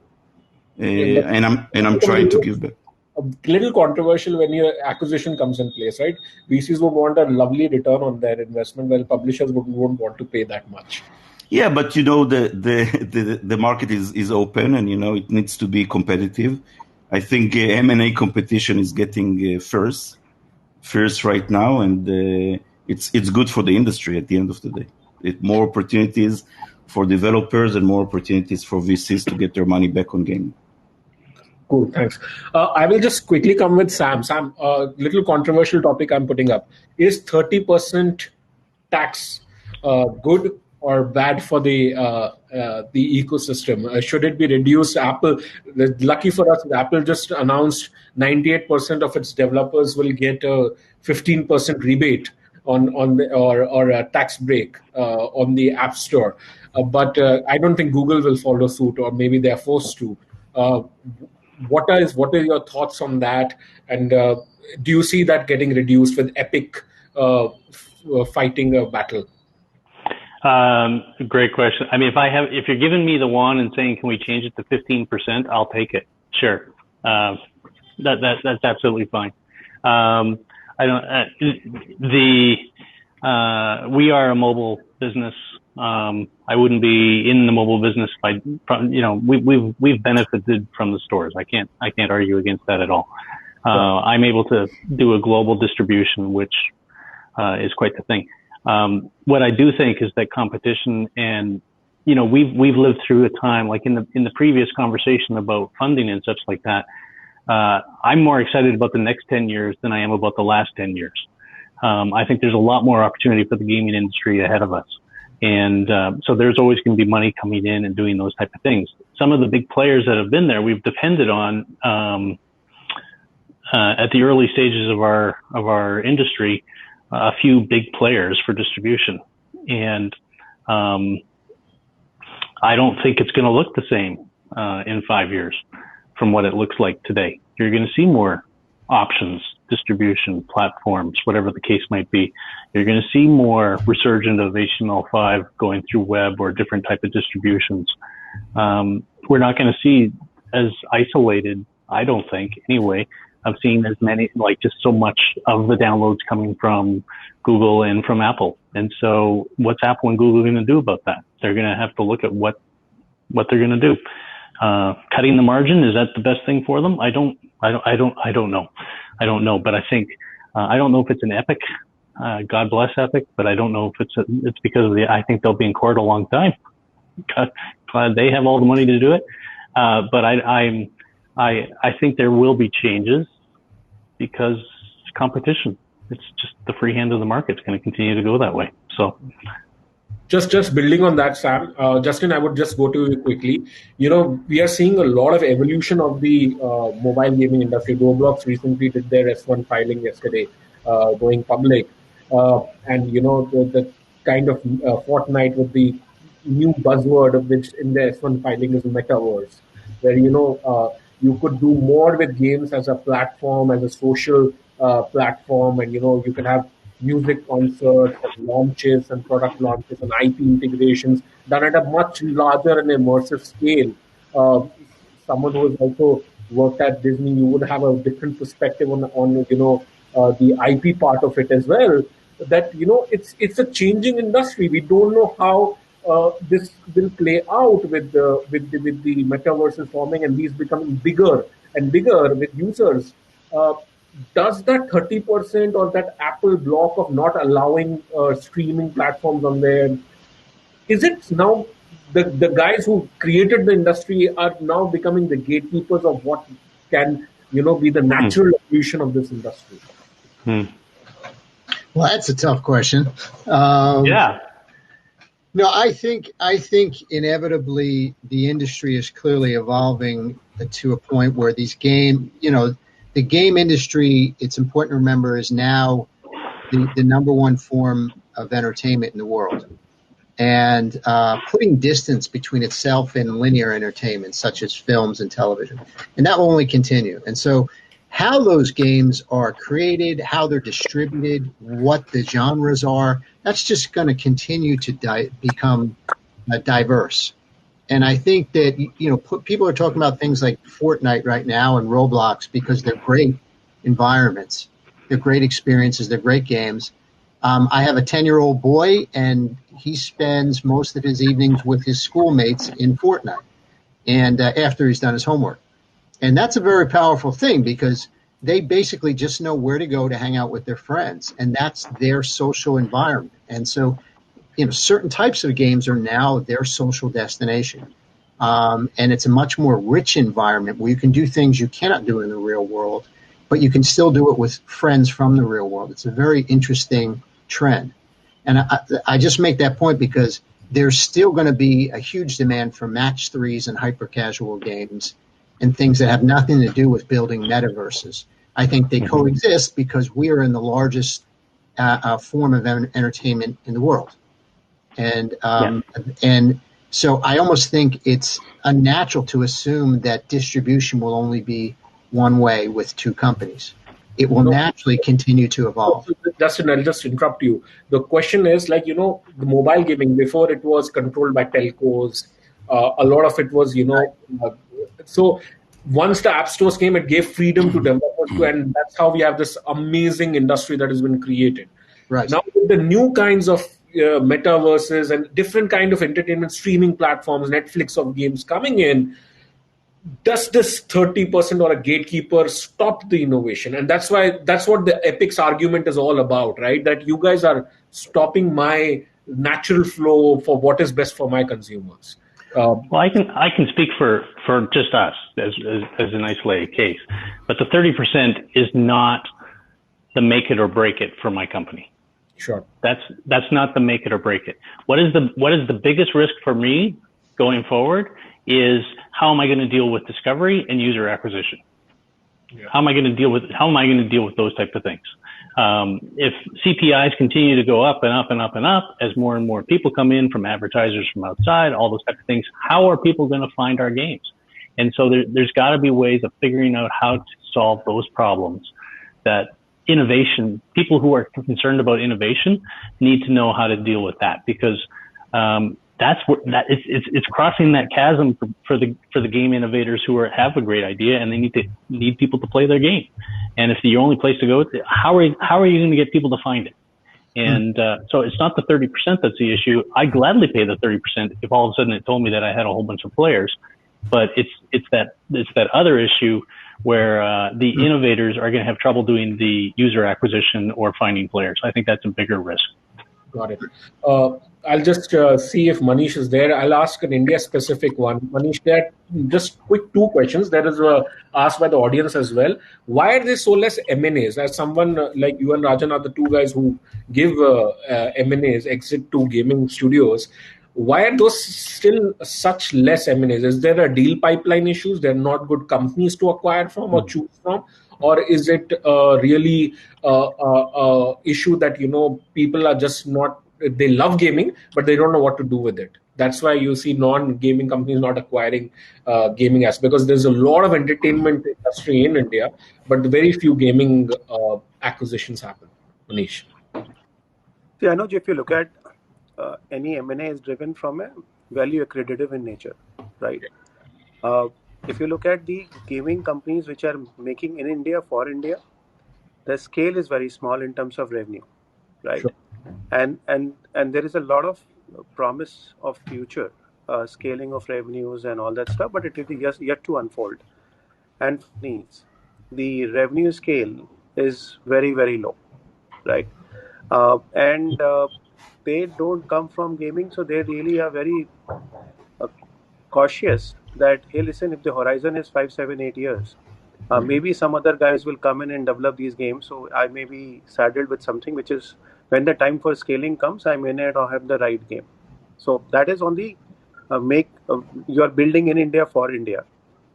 And I'm trying to give back. A little controversial when your acquisition comes in place, right? VCs would want a lovely return on their investment, while publishers won't want to pay that much. Yeah, but the market is open, and it needs to be competitive. I think M&A competition is getting fierce right now, and it's good for the industry at the end of the day. More opportunities for developers and more opportunities for VCs to get their money back on gaming. Cool, thanks. I will just quickly come with Sam. Sam, a little controversial topic I'm putting up. Is 30% tax good or bad for the ecosystem? Should it be reduced? Apple, lucky for us, Apple just announced 98% of its developers will get a 15% rebate or a tax break on the App Store. But I don't think Google will follow suit, or maybe they're forced to. What are your thoughts on that? And do you see that getting reduced with Epic fighting a battle? Great question. I mean, if you're giving me the wand and saying, can we change it to 15%? I'll take it. Sure. That's absolutely fine. We are a mobile business. I wouldn't be in the mobile business we've benefited from the stores. I can't argue against that at all. I'm able to do a global distribution, which is quite the thing. What I do think is that competition, and we've lived through a time like in the previous conversation about funding and such like that. I'm more excited about the next 10 years than I am about the last 10 years. I think there's a lot more opportunity for the gaming industry ahead of us. And so there's always going to be money coming in and doing those type of things. Some of the big players that have been there, we've depended on at the early stages of our industry, a few big players for distribution. And I don't think it's going to look the same in 5 years from what it looks like today. You're going to see more options, distribution platforms, whatever the case might be. You're going to see more resurgent of HTML5 going through web or different type of distributions. We're not going to see as isolated, I don't think anyway, of seeing as many, like just so much of the downloads coming from Google and from Apple. And so what's Apple and Google going to do about that? They're going to have to look at what they're going to do. Cutting the margin, is that the best thing for them? I don't know. I don't know, but I think, I don't know if it's an Epic, God bless Epic, but I don't know if it's because of I think they'll be in court a long time. They have all the money to do it. But I think there will be changes because competition. It's just the free hand of the market is going to continue to go that way. So. Just building on that, Sam, Justin, I would just go to you quickly. We are seeing a lot of evolution of the mobile gaming industry. Roblox recently did their S1 filing yesterday, going public. And, the kind of Fortnite with the new buzzword of which in the S1 filing is metaverse, where, you could do more with games as a platform, as a social platform. And, you can have music concerts and launches and product launches and IP integrations done at a much larger and immersive scale. Someone who has also worked at Disney, you would have a different perspective on the IP part of it as well. that it's a changing industry. We don't know how this will play out with the metaverses forming and these becoming bigger and bigger with users. Does that 30% or that Apple block of not allowing streaming platforms on there, is it now the guys who created the industry are now becoming the gatekeepers of what can be the natural evolution of this industry? Well, that's a tough question. Yeah. No, I think inevitably the industry is clearly evolving to a point where the game industry, it's important to remember, is now the number one form of entertainment in the world. And putting distance between itself and linear entertainment, such as films and television. And that will only continue. And so how those games are created, how they're distributed, what the genres are, that's just going to continue to become diverse. And I think that, people are talking about things like Fortnite right now and Roblox because they're great environments. They're great experiences. They're great games. I have a 10-year-old boy, and he spends most of his evenings with his schoolmates in Fortnite and after he's done his homework. And that's a very powerful thing because they basically just know where to go to hang out with their friends, and that's their social environment. And so, certain types of games are now their social destination. And it's a much more rich environment where you can do things you cannot do in the real world, but you can still do it with friends from the real world. It's a very interesting trend. And I just make that point because there's still going to be a huge demand for match threes and hyper-casual games and things that have nothing to do with building metaverses. I think they coexist because we are in the largest form of entertainment in the world. And so I almost think it's unnatural to assume that distribution will only be one way with two companies. It will naturally continue to evolve. Justin, I'll just interrupt you. The question is the mobile gaming, before it was controlled by telcos, a lot of it was, so once the app stores came, it gave freedom to developers and that's how we have this amazing industry that has been created. Right. Now with the new kinds of metaverses and different kind of entertainment streaming platforms, Netflix of games coming in, does this 30% or a gatekeeper stop the innovation? And that's what the Epic's argument is all about, right? That you guys are stopping my natural flow for what is best for my consumers. Well, I can speak for just us as an isolated case, but the 30% is not the make it or break it for my company. Sure. That's not the make it or break it. What is the biggest risk for me going forward is how am I going to deal with discovery and user acquisition? Yeah. How am I going to deal with those type of things? If CPIs continue to go up and up and up and up as more and more people come in from advertisers from outside, all those type of things, how are people going to find our games? And so there's got to be ways of figuring out how to solve those problems. That innovation, people who are concerned about innovation need to know how to deal with that because it's crossing that chasm for the game innovators who have a great idea and they need people to play their game. And if the only place to go, how are you going to get people to find it? And so it's not the 30% that's the issue. I gladly pay the 30% if all of a sudden it told me that I had a whole bunch of players. But it's that other issue where the innovators are going to have trouble doing the user acquisition or finding players. I think that's a bigger risk. Got it. I'll just see if Manish is there. I'll ask an India-specific one. Manish, there just quick two questions. That is asked by the audience as well. Why are there so less M&As? As someone like you and Rajan are the two guys who give M&As, exit to gaming studios. Why are those still such less M&As? Is there a deal pipeline issues? They're not good companies to acquire from or choose from? Or is it really issue that, people are just not, they love gaming, but they don't know what to do with it. That's why you see non-gaming companies not acquiring gaming assets, because there's a lot of entertainment industry in India, but very few gaming acquisitions happen. Manish. See, Anuj, if you look at any M&A is driven from a value accretive in nature, right? If you look at the gaming companies which are making in India for India, the scale is very small in terms of revenue. right? Sure. And there is a lot of promise of future scaling of revenues and all that stuff, but it is yet to unfold. And for needs, the revenue scale is very, very low, right? And they don't come from gaming, so they really are very uh, cautious that, hey, listen, if the horizon is 5, 7, 8 years, maybe some other guys will come in and develop these games. So I may be saddled with something which is, when the time for scaling comes, I may not have the right game. So that is on the you are building in India for India.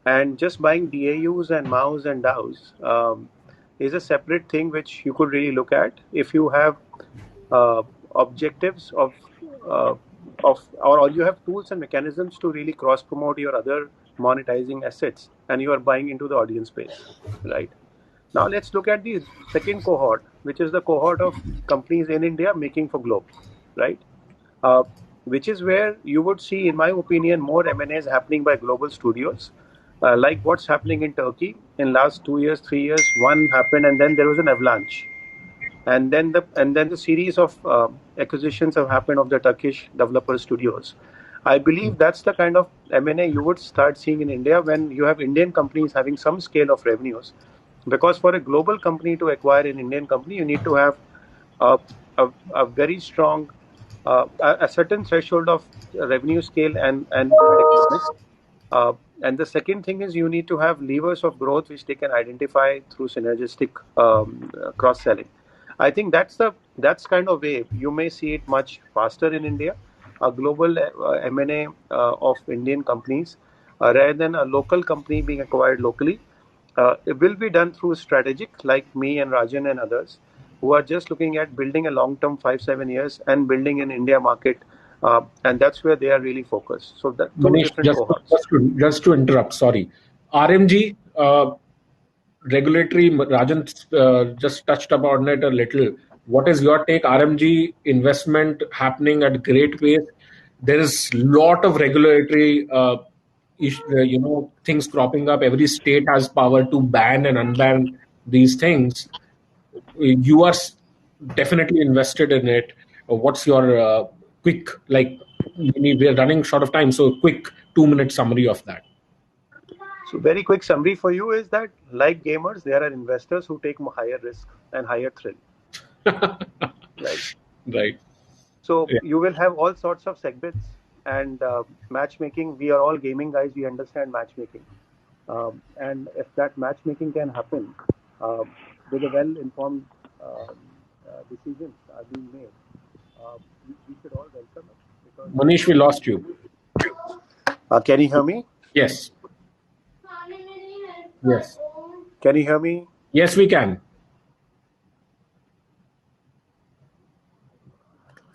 And just buying DAUs and MAUs and DAOs is a separate thing which you could really look at if you have objectives uh, or you have tools and mechanisms to really cross promote your other monetizing assets, and you are buying into the audience base, right? Now let's look at the second cohort, which is the cohort of companies in India making for globe, right? Uh, which is where you would see, in my opinion, more M&As happening by global studios, like what's happening in Turkey in last 2 years, 3 years. One happened, and then there was an avalanche, and then the series of acquisitions have happened of the Turkish developer studios. I believe that's the kind of M&A you would start seeing in India when you have Indian companies having some scale of revenues. Because for a global company to acquire an Indian company, you need to have a, a very strong, a certain threshold of revenue scale and economics. And the second thing is you need to have levers of growth which they can identify through synergistic cross-selling. I think that's kind of way you may see it much faster in India, a global M&A of Indian companies rather than a local company being acquired locally. It will be done through strategic, like me and Rajan and others, who are just looking at building a long-term 5, 7 years and building an India market, and that's where they are really focused. So that two Manish, different cohorts. just to interrupt, sorry. RMG regulatory, Rajan just touched upon it a little. What is your take? RMG investment happening at great pace. There is lot of regulatory, things cropping up. Every state has power to ban and unban these things. You are definitely invested in it. What's your quick, like, we're running short of time, so quick 2-minute summary of that. So very quick summary for you is that, like gamers, there are investors who take higher risk and higher thrill, right? Right. So Yeah. you will have all sorts of segments and matchmaking. We are all gaming guys. We understand matchmaking, and if that matchmaking can happen with a well-informed decisions are being made, we should all welcome it. Because Manish, we lost you. can you hear me? Yes. Yes. Can you hear me? Yes, we can.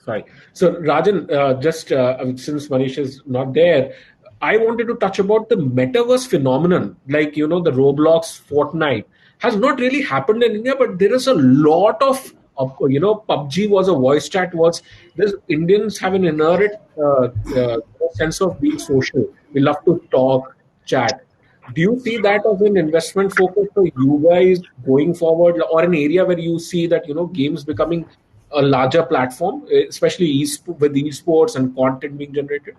Sorry. So, Rajan, just since Manish is not there, I wanted to touch about the metaverse phenomenon. Like, the Roblox, Fortnite has not really happened in India, but there is a lot of, PUBG was a voice chat. There's Indians have an inherent sense of being social. We love to talk, chat. Do you see that as an investment focus for you guys going forward, or an area where you see that games becoming a larger platform, especially with esports and content being generated?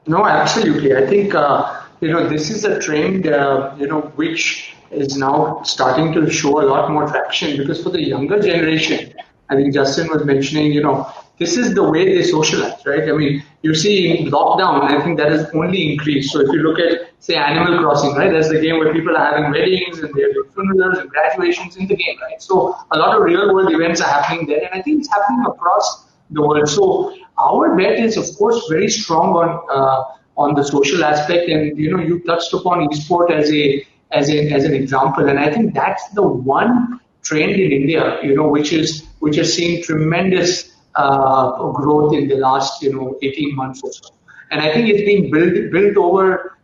No, absolutely. I think this is a trend which is now starting to show a lot more traction, because for the younger generation, I think Justin was mentioning, this is the way they socialize, right? I mean, you see in lockdown, I think that has only increased. So if you look at, say, Animal Crossing, right? That's the game where people are having weddings and they're doing funerals and graduations in the game, right? So a lot of real world events are happening there, and I think it's happening across the world. So our bet is, of course, very strong on the social aspect, and you touched upon esport as an example, and I think that's the one trend in India, which has seen tremendous growth in the last 18 months or so. And I think it's being built over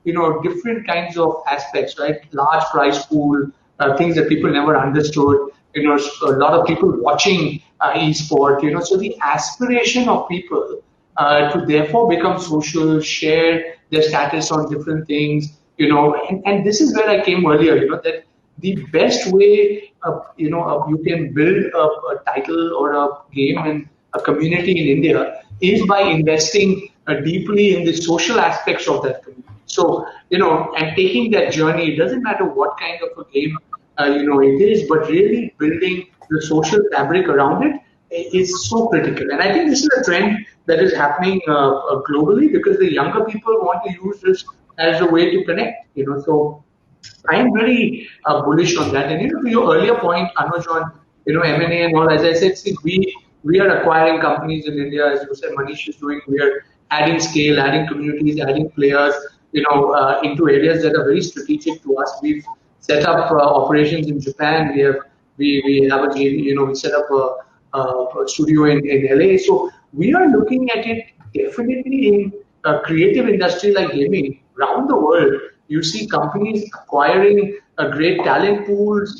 different kinds of aspects, right? Large prize pool, things that people never understood. A lot of people watching e-sport. So the aspiration of people to therefore become social, share their status on different things. And this is where I came earlier. That the best way, you can build a title or a game and a community in India is by investing deeply in the social aspects of that community. So, and taking that journey, it doesn't matter what kind of a game, it is, but really building the social fabric around it is so critical. And I think this is a trend that is happening globally because the younger people want to use this as a way to connect, so I am very bullish on that. And to your earlier point, Anuj, on M&A and all, as I said, see, we are acquiring companies in India, as you said, Manish is doing. We are adding scale, adding communities, adding players, into areas that are very strategic to us. We've set up operations in Japan. We have a we set up a studio in LA. So we are looking at it definitely in a creative industry like gaming around the world. You see companies acquiring a great talent pools,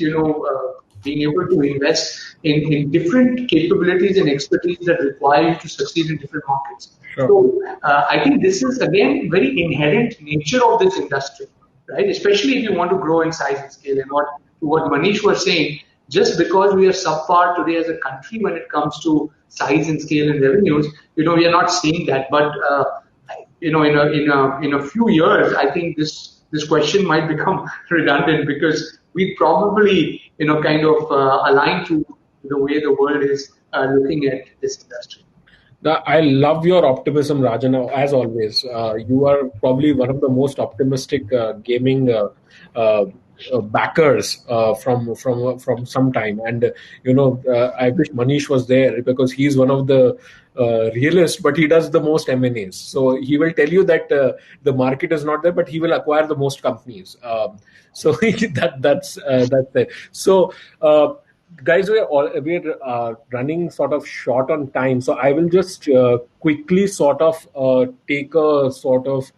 being able to invest in different capabilities and expertise that require you to succeed in different markets. Sure. So I think this is again very inherent nature of this industry, right? Especially if you want to grow in size and scale. And what Manish was saying, just because we are subpar today as a country when it comes to size and scale and revenues, we are not seeing that. But in a few years, I think this question might become redundant because we probably kind of align to the way the world is looking at this industry. I love your optimism, Rajan, as always. You are probably one of the most optimistic gaming backers from some time. And I wish Manish was there because he's one of the realists, but he does the most M&As. So he will tell you that the market is not there, but he will acquire the most companies. So that's it. So. Guys, we're running sort of short on time, so I will just quickly sort of take a sort of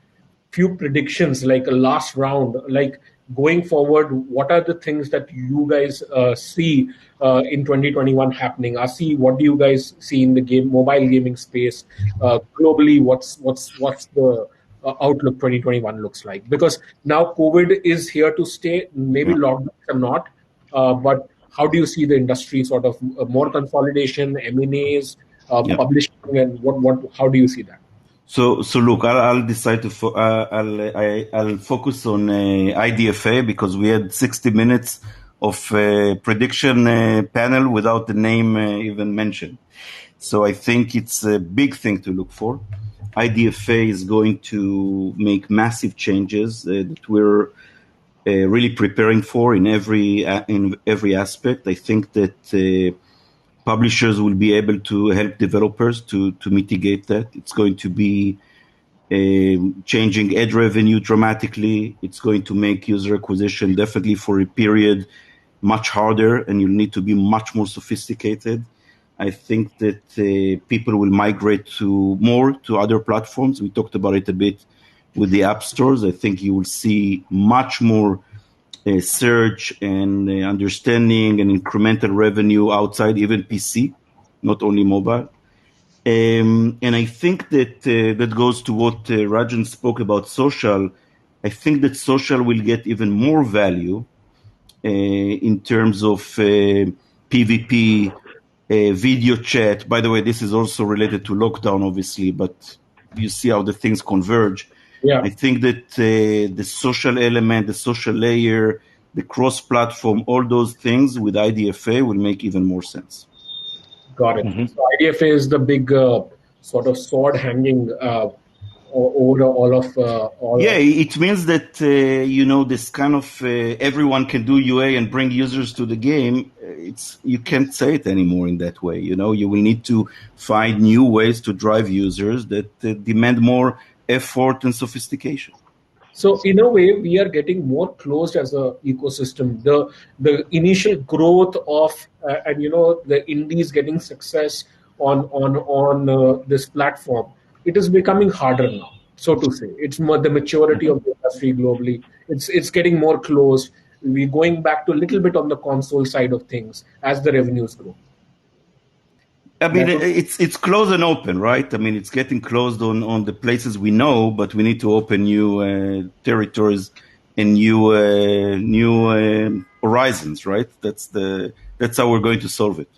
few predictions, like a last round, like going forward. What are the things that you guys see in 2021 happening? Asi, what do you guys see in the mobile gaming space globally? What's the outlook 2021 looks like? Because now COVID is here to stay. Maybe lockdowns are not, but how do you see the industry sort of more consolidation, M&As, publishing, and how do you see that? So look, I'll decide to I'll focus on IDFA because we had 60 minutes of prediction panel without the name even mentioned. So I think it's a big thing to look for. IDFA is going to make massive changes that we're really preparing for in every aspect. I think that publishers will be able to help developers to mitigate that. It's going to be changing ad revenue dramatically. It's going to make user acquisition definitely for a period much harder, and you'll need to be much more sophisticated. I think that people will migrate to other platforms. We talked about it a bit with the app stores. I think you will see much more search and understanding and incremental revenue outside even PC, not only mobile. And I think that that goes to what Rajan spoke about social. I think that social will get even more value in terms of PvP, video chat. By the way, this is also related to lockdown, obviously, but you see how the things converge. Yeah. I think that the social element, the social layer, the cross-platform, all those things with IDFA will make even more sense. Got it. Mm-hmm. So IDFA is the big sort of sword hanging over all of. It means that this kind of everyone can do UA and bring users to the game. You can't say it anymore in that way. You will need to find new ways to drive users that demand more effort and sophistication. So in a way, we are getting more closed as a ecosystem. The initial growth of and the indies getting success on this platform, it is becoming harder now, so to say. It's more the maturity of the industry globally. It's getting more closed. We're going back to a little bit on the console side of things as the revenues grow. I mean, it's closed and open, right? I mean, it's getting closed on the places we know, but we need to open new territories and new horizons, right? That's how we're going to solve it.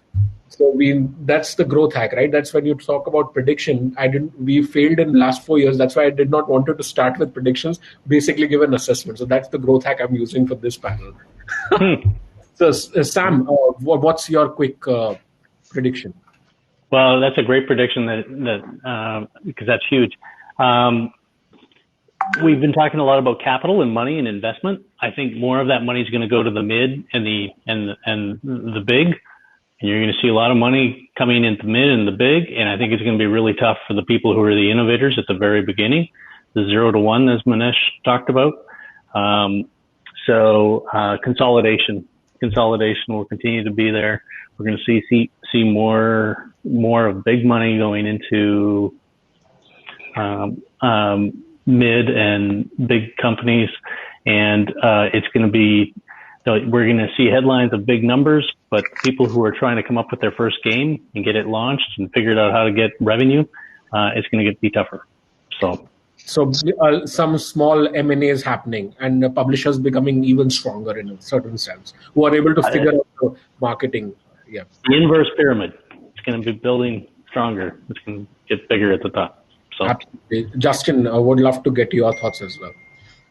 So that's the growth hack, right? That's when you talk about prediction. We failed in the last 4 years. That's why I did not want to start with predictions, basically give an assessment. So that's the growth hack I'm using for this panel. So Sam, what's your quick prediction? Well, that's a great prediction because that's huge. We've been talking a lot about capital and money and investment. I think more of that money is going to go to the mid and the big. And you're going to see a lot of money coming into mid and the big. And I think it's going to be really tough for the people who are the innovators at the very beginning, the 0 to 1, as Manish talked about. So consolidation will continue to be there. We're going to see more of big money going into mid and big companies. And it's going to be, we're going to see headlines of big numbers, but people who are trying to come up with their first game and get it launched and figured out how to get revenue, it's going to be tougher. So some small M&As happening and publishers becoming even stronger in a certain sense, who are able to figure out the marketing. Yeah, the inverse pyramid. It's going to be building stronger. It's going to get bigger at the top. So, absolutely. Justin, I would love to get your thoughts as well.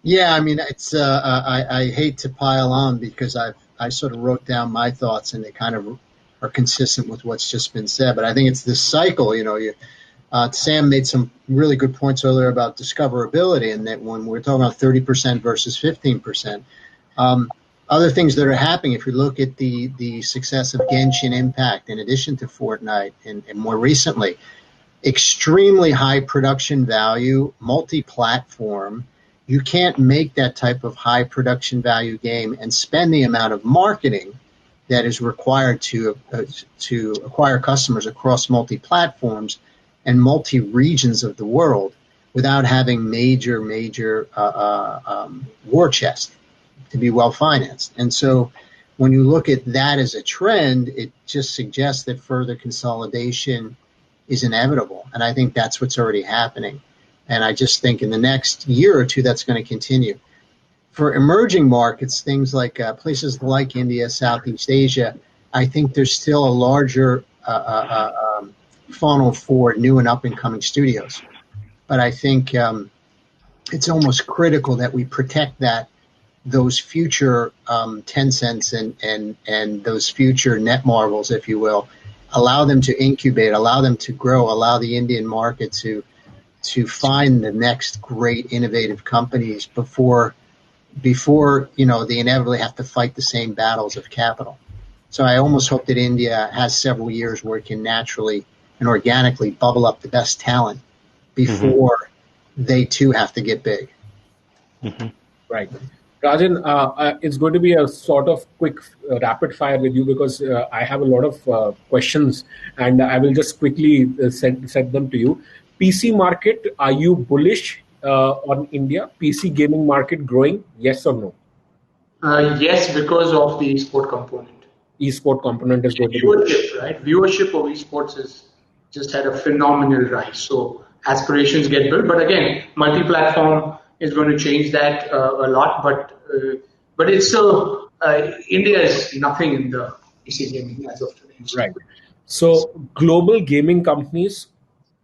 Yeah, I mean, it's I hate to pile on because I sort of wrote down my thoughts and they kind of are consistent with what's just been said. But I think it's this cycle. Sam made some really good points earlier about discoverability, and that when we're talking about 30% versus 15%, other things that are happening. If you look at the success of Genshin Impact, in addition to Fortnite, and more recently, extremely high production value, multi-platform. You can't make that type of high production value game and spend the amount of marketing that is required to acquire customers across multi-platforms and multi-regions of the world without having major war chest to be well financed. And so when you look at that as a trend, it just suggests that further consolidation is inevitable. And I think that's what's already happening. And I just think in the next year or two, that's going to continue. For emerging markets, things like places like India, Southeast Asia, I think there's still a larger funnel for new and up-and-coming studios. But I think it's almost critical that we protect those future Tencents and those future Netmarbles, if you will, allow them to incubate, allow them to grow, allow the Indian market to find the next great innovative companies before they inevitably have to fight the same battles of capital. So I almost hope that India has several years where it can naturally and organically bubble up the best talent before they too have to get big. Right. Rajan, it's going to be a sort of quick rapid fire with you because I have a lot of questions and I will just quickly set them to you. PC market, are you bullish on India? PC gaming market growing, yes or no? Yes, because of the esport component. Esport component is going to be viewership, right? Viewership of esports has just had a phenomenal rise. So aspirations get built, but again, multi-platform is going to change that a lot. But it's still India is nothing in the PC gaming as of today. Right. So global gaming companies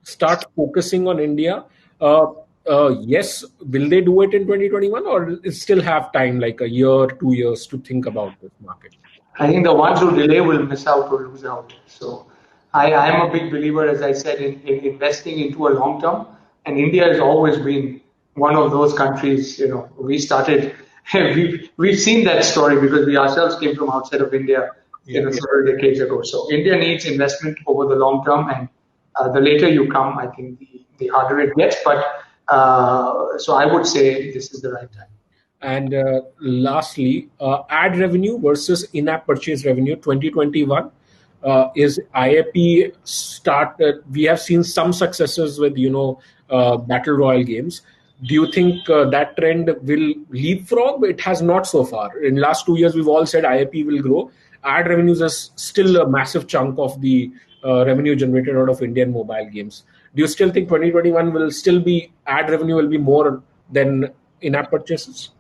start focusing on India. Yes, will they do it in 2021 or still have time, like a year, 2 years to think about this market? I think the ones who delay will miss out or lose out. So I am a big believer, as I said, in investing into a long term. And India has always been one of those countries. We started, we've seen that story because we ourselves came from outside of India several decades ago. So India needs investment over the long term, and the later you come, I think the harder it gets. But so I would say this is the right time. And lastly, ad revenue versus in-app purchase revenue 2021 is IAP started. We have seen some successes with battle royale games. Do you think that trend will leapfrog? It has not so far. In last 2 years, we've all said IAP will grow. Ad revenues is still a massive chunk of the revenue generated out of Indian mobile games. Do you still think 2021 will still be ad revenue will be more than in-app purchases?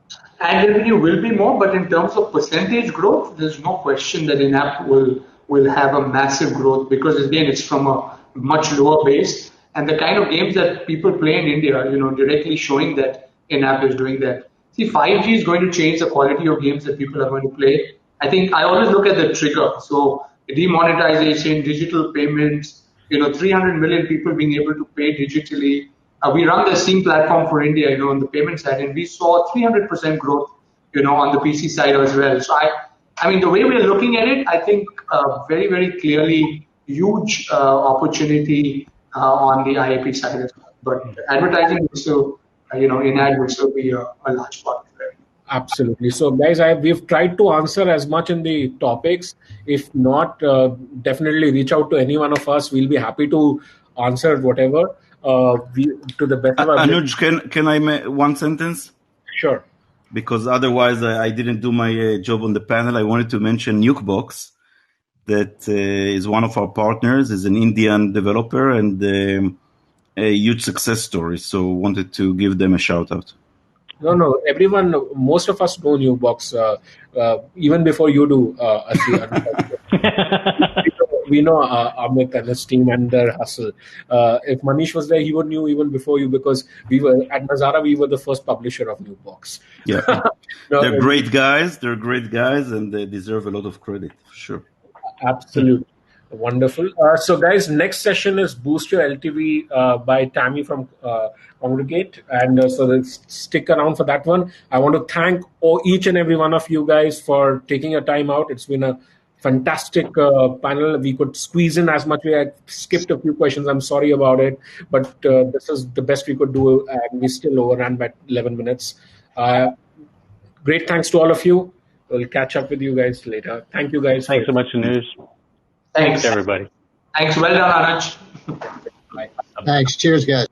ad revenue will be more, but in terms of percentage growth, there's no question that in-app will have a massive growth because again, it's from a much lower base. And the kind of games that people play in India, directly showing that in-app is doing that. See, 5G is going to change the quality of games that people are going to play. I think I always look at the trigger. So demonetization, digital payments, 300 million people being able to pay digitally. We run the Steam platform for India, on the payment side, and we saw 300% growth, on the PC side as well. So I mean, the way we are looking at it, I think very, very clearly huge opportunity on the IAP side as well. But advertising will still, in-ad will still be a large part of it. Absolutely. So, guys, we've tried to answer as much in the topics. If not, definitely reach out to any one of us. We'll be happy to answer whatever. To the best of our ability. Anuj, can I make one sentence? Sure. Because otherwise I didn't do my job on the panel. I wanted to mention Nukebox, that is one of our partners, is an Indian developer and a huge success story. So wanted to give them a shout out. No, everyone, most of us know Nukebox, even before you do, we know Amit and his team and their hustle. If Manish was there, he would knew even before you because we were at Nazara. We were the first publisher of Nukebox. Yeah, they're great guys. They're great guys, and they deserve a lot of credit for sure. Absolutely. Wonderful. So, guys, next session is Boost Your LTV by Tammy from Congregate. And so let's stick around for that one. I want to thank each and every one of you guys for taking your time out. It's been a fantastic panel. We could squeeze in as much. We had skipped a few questions. I'm sorry about it. But this is the best we could do. And we still overran by 11 minutes. Great thanks to all of you. We'll catch up with you guys later. Thank you, guys. Thanks so much, Anuj. Thanks, everybody. Thanks. Well done, Anuj. Bye. Thanks. Cheers, guys.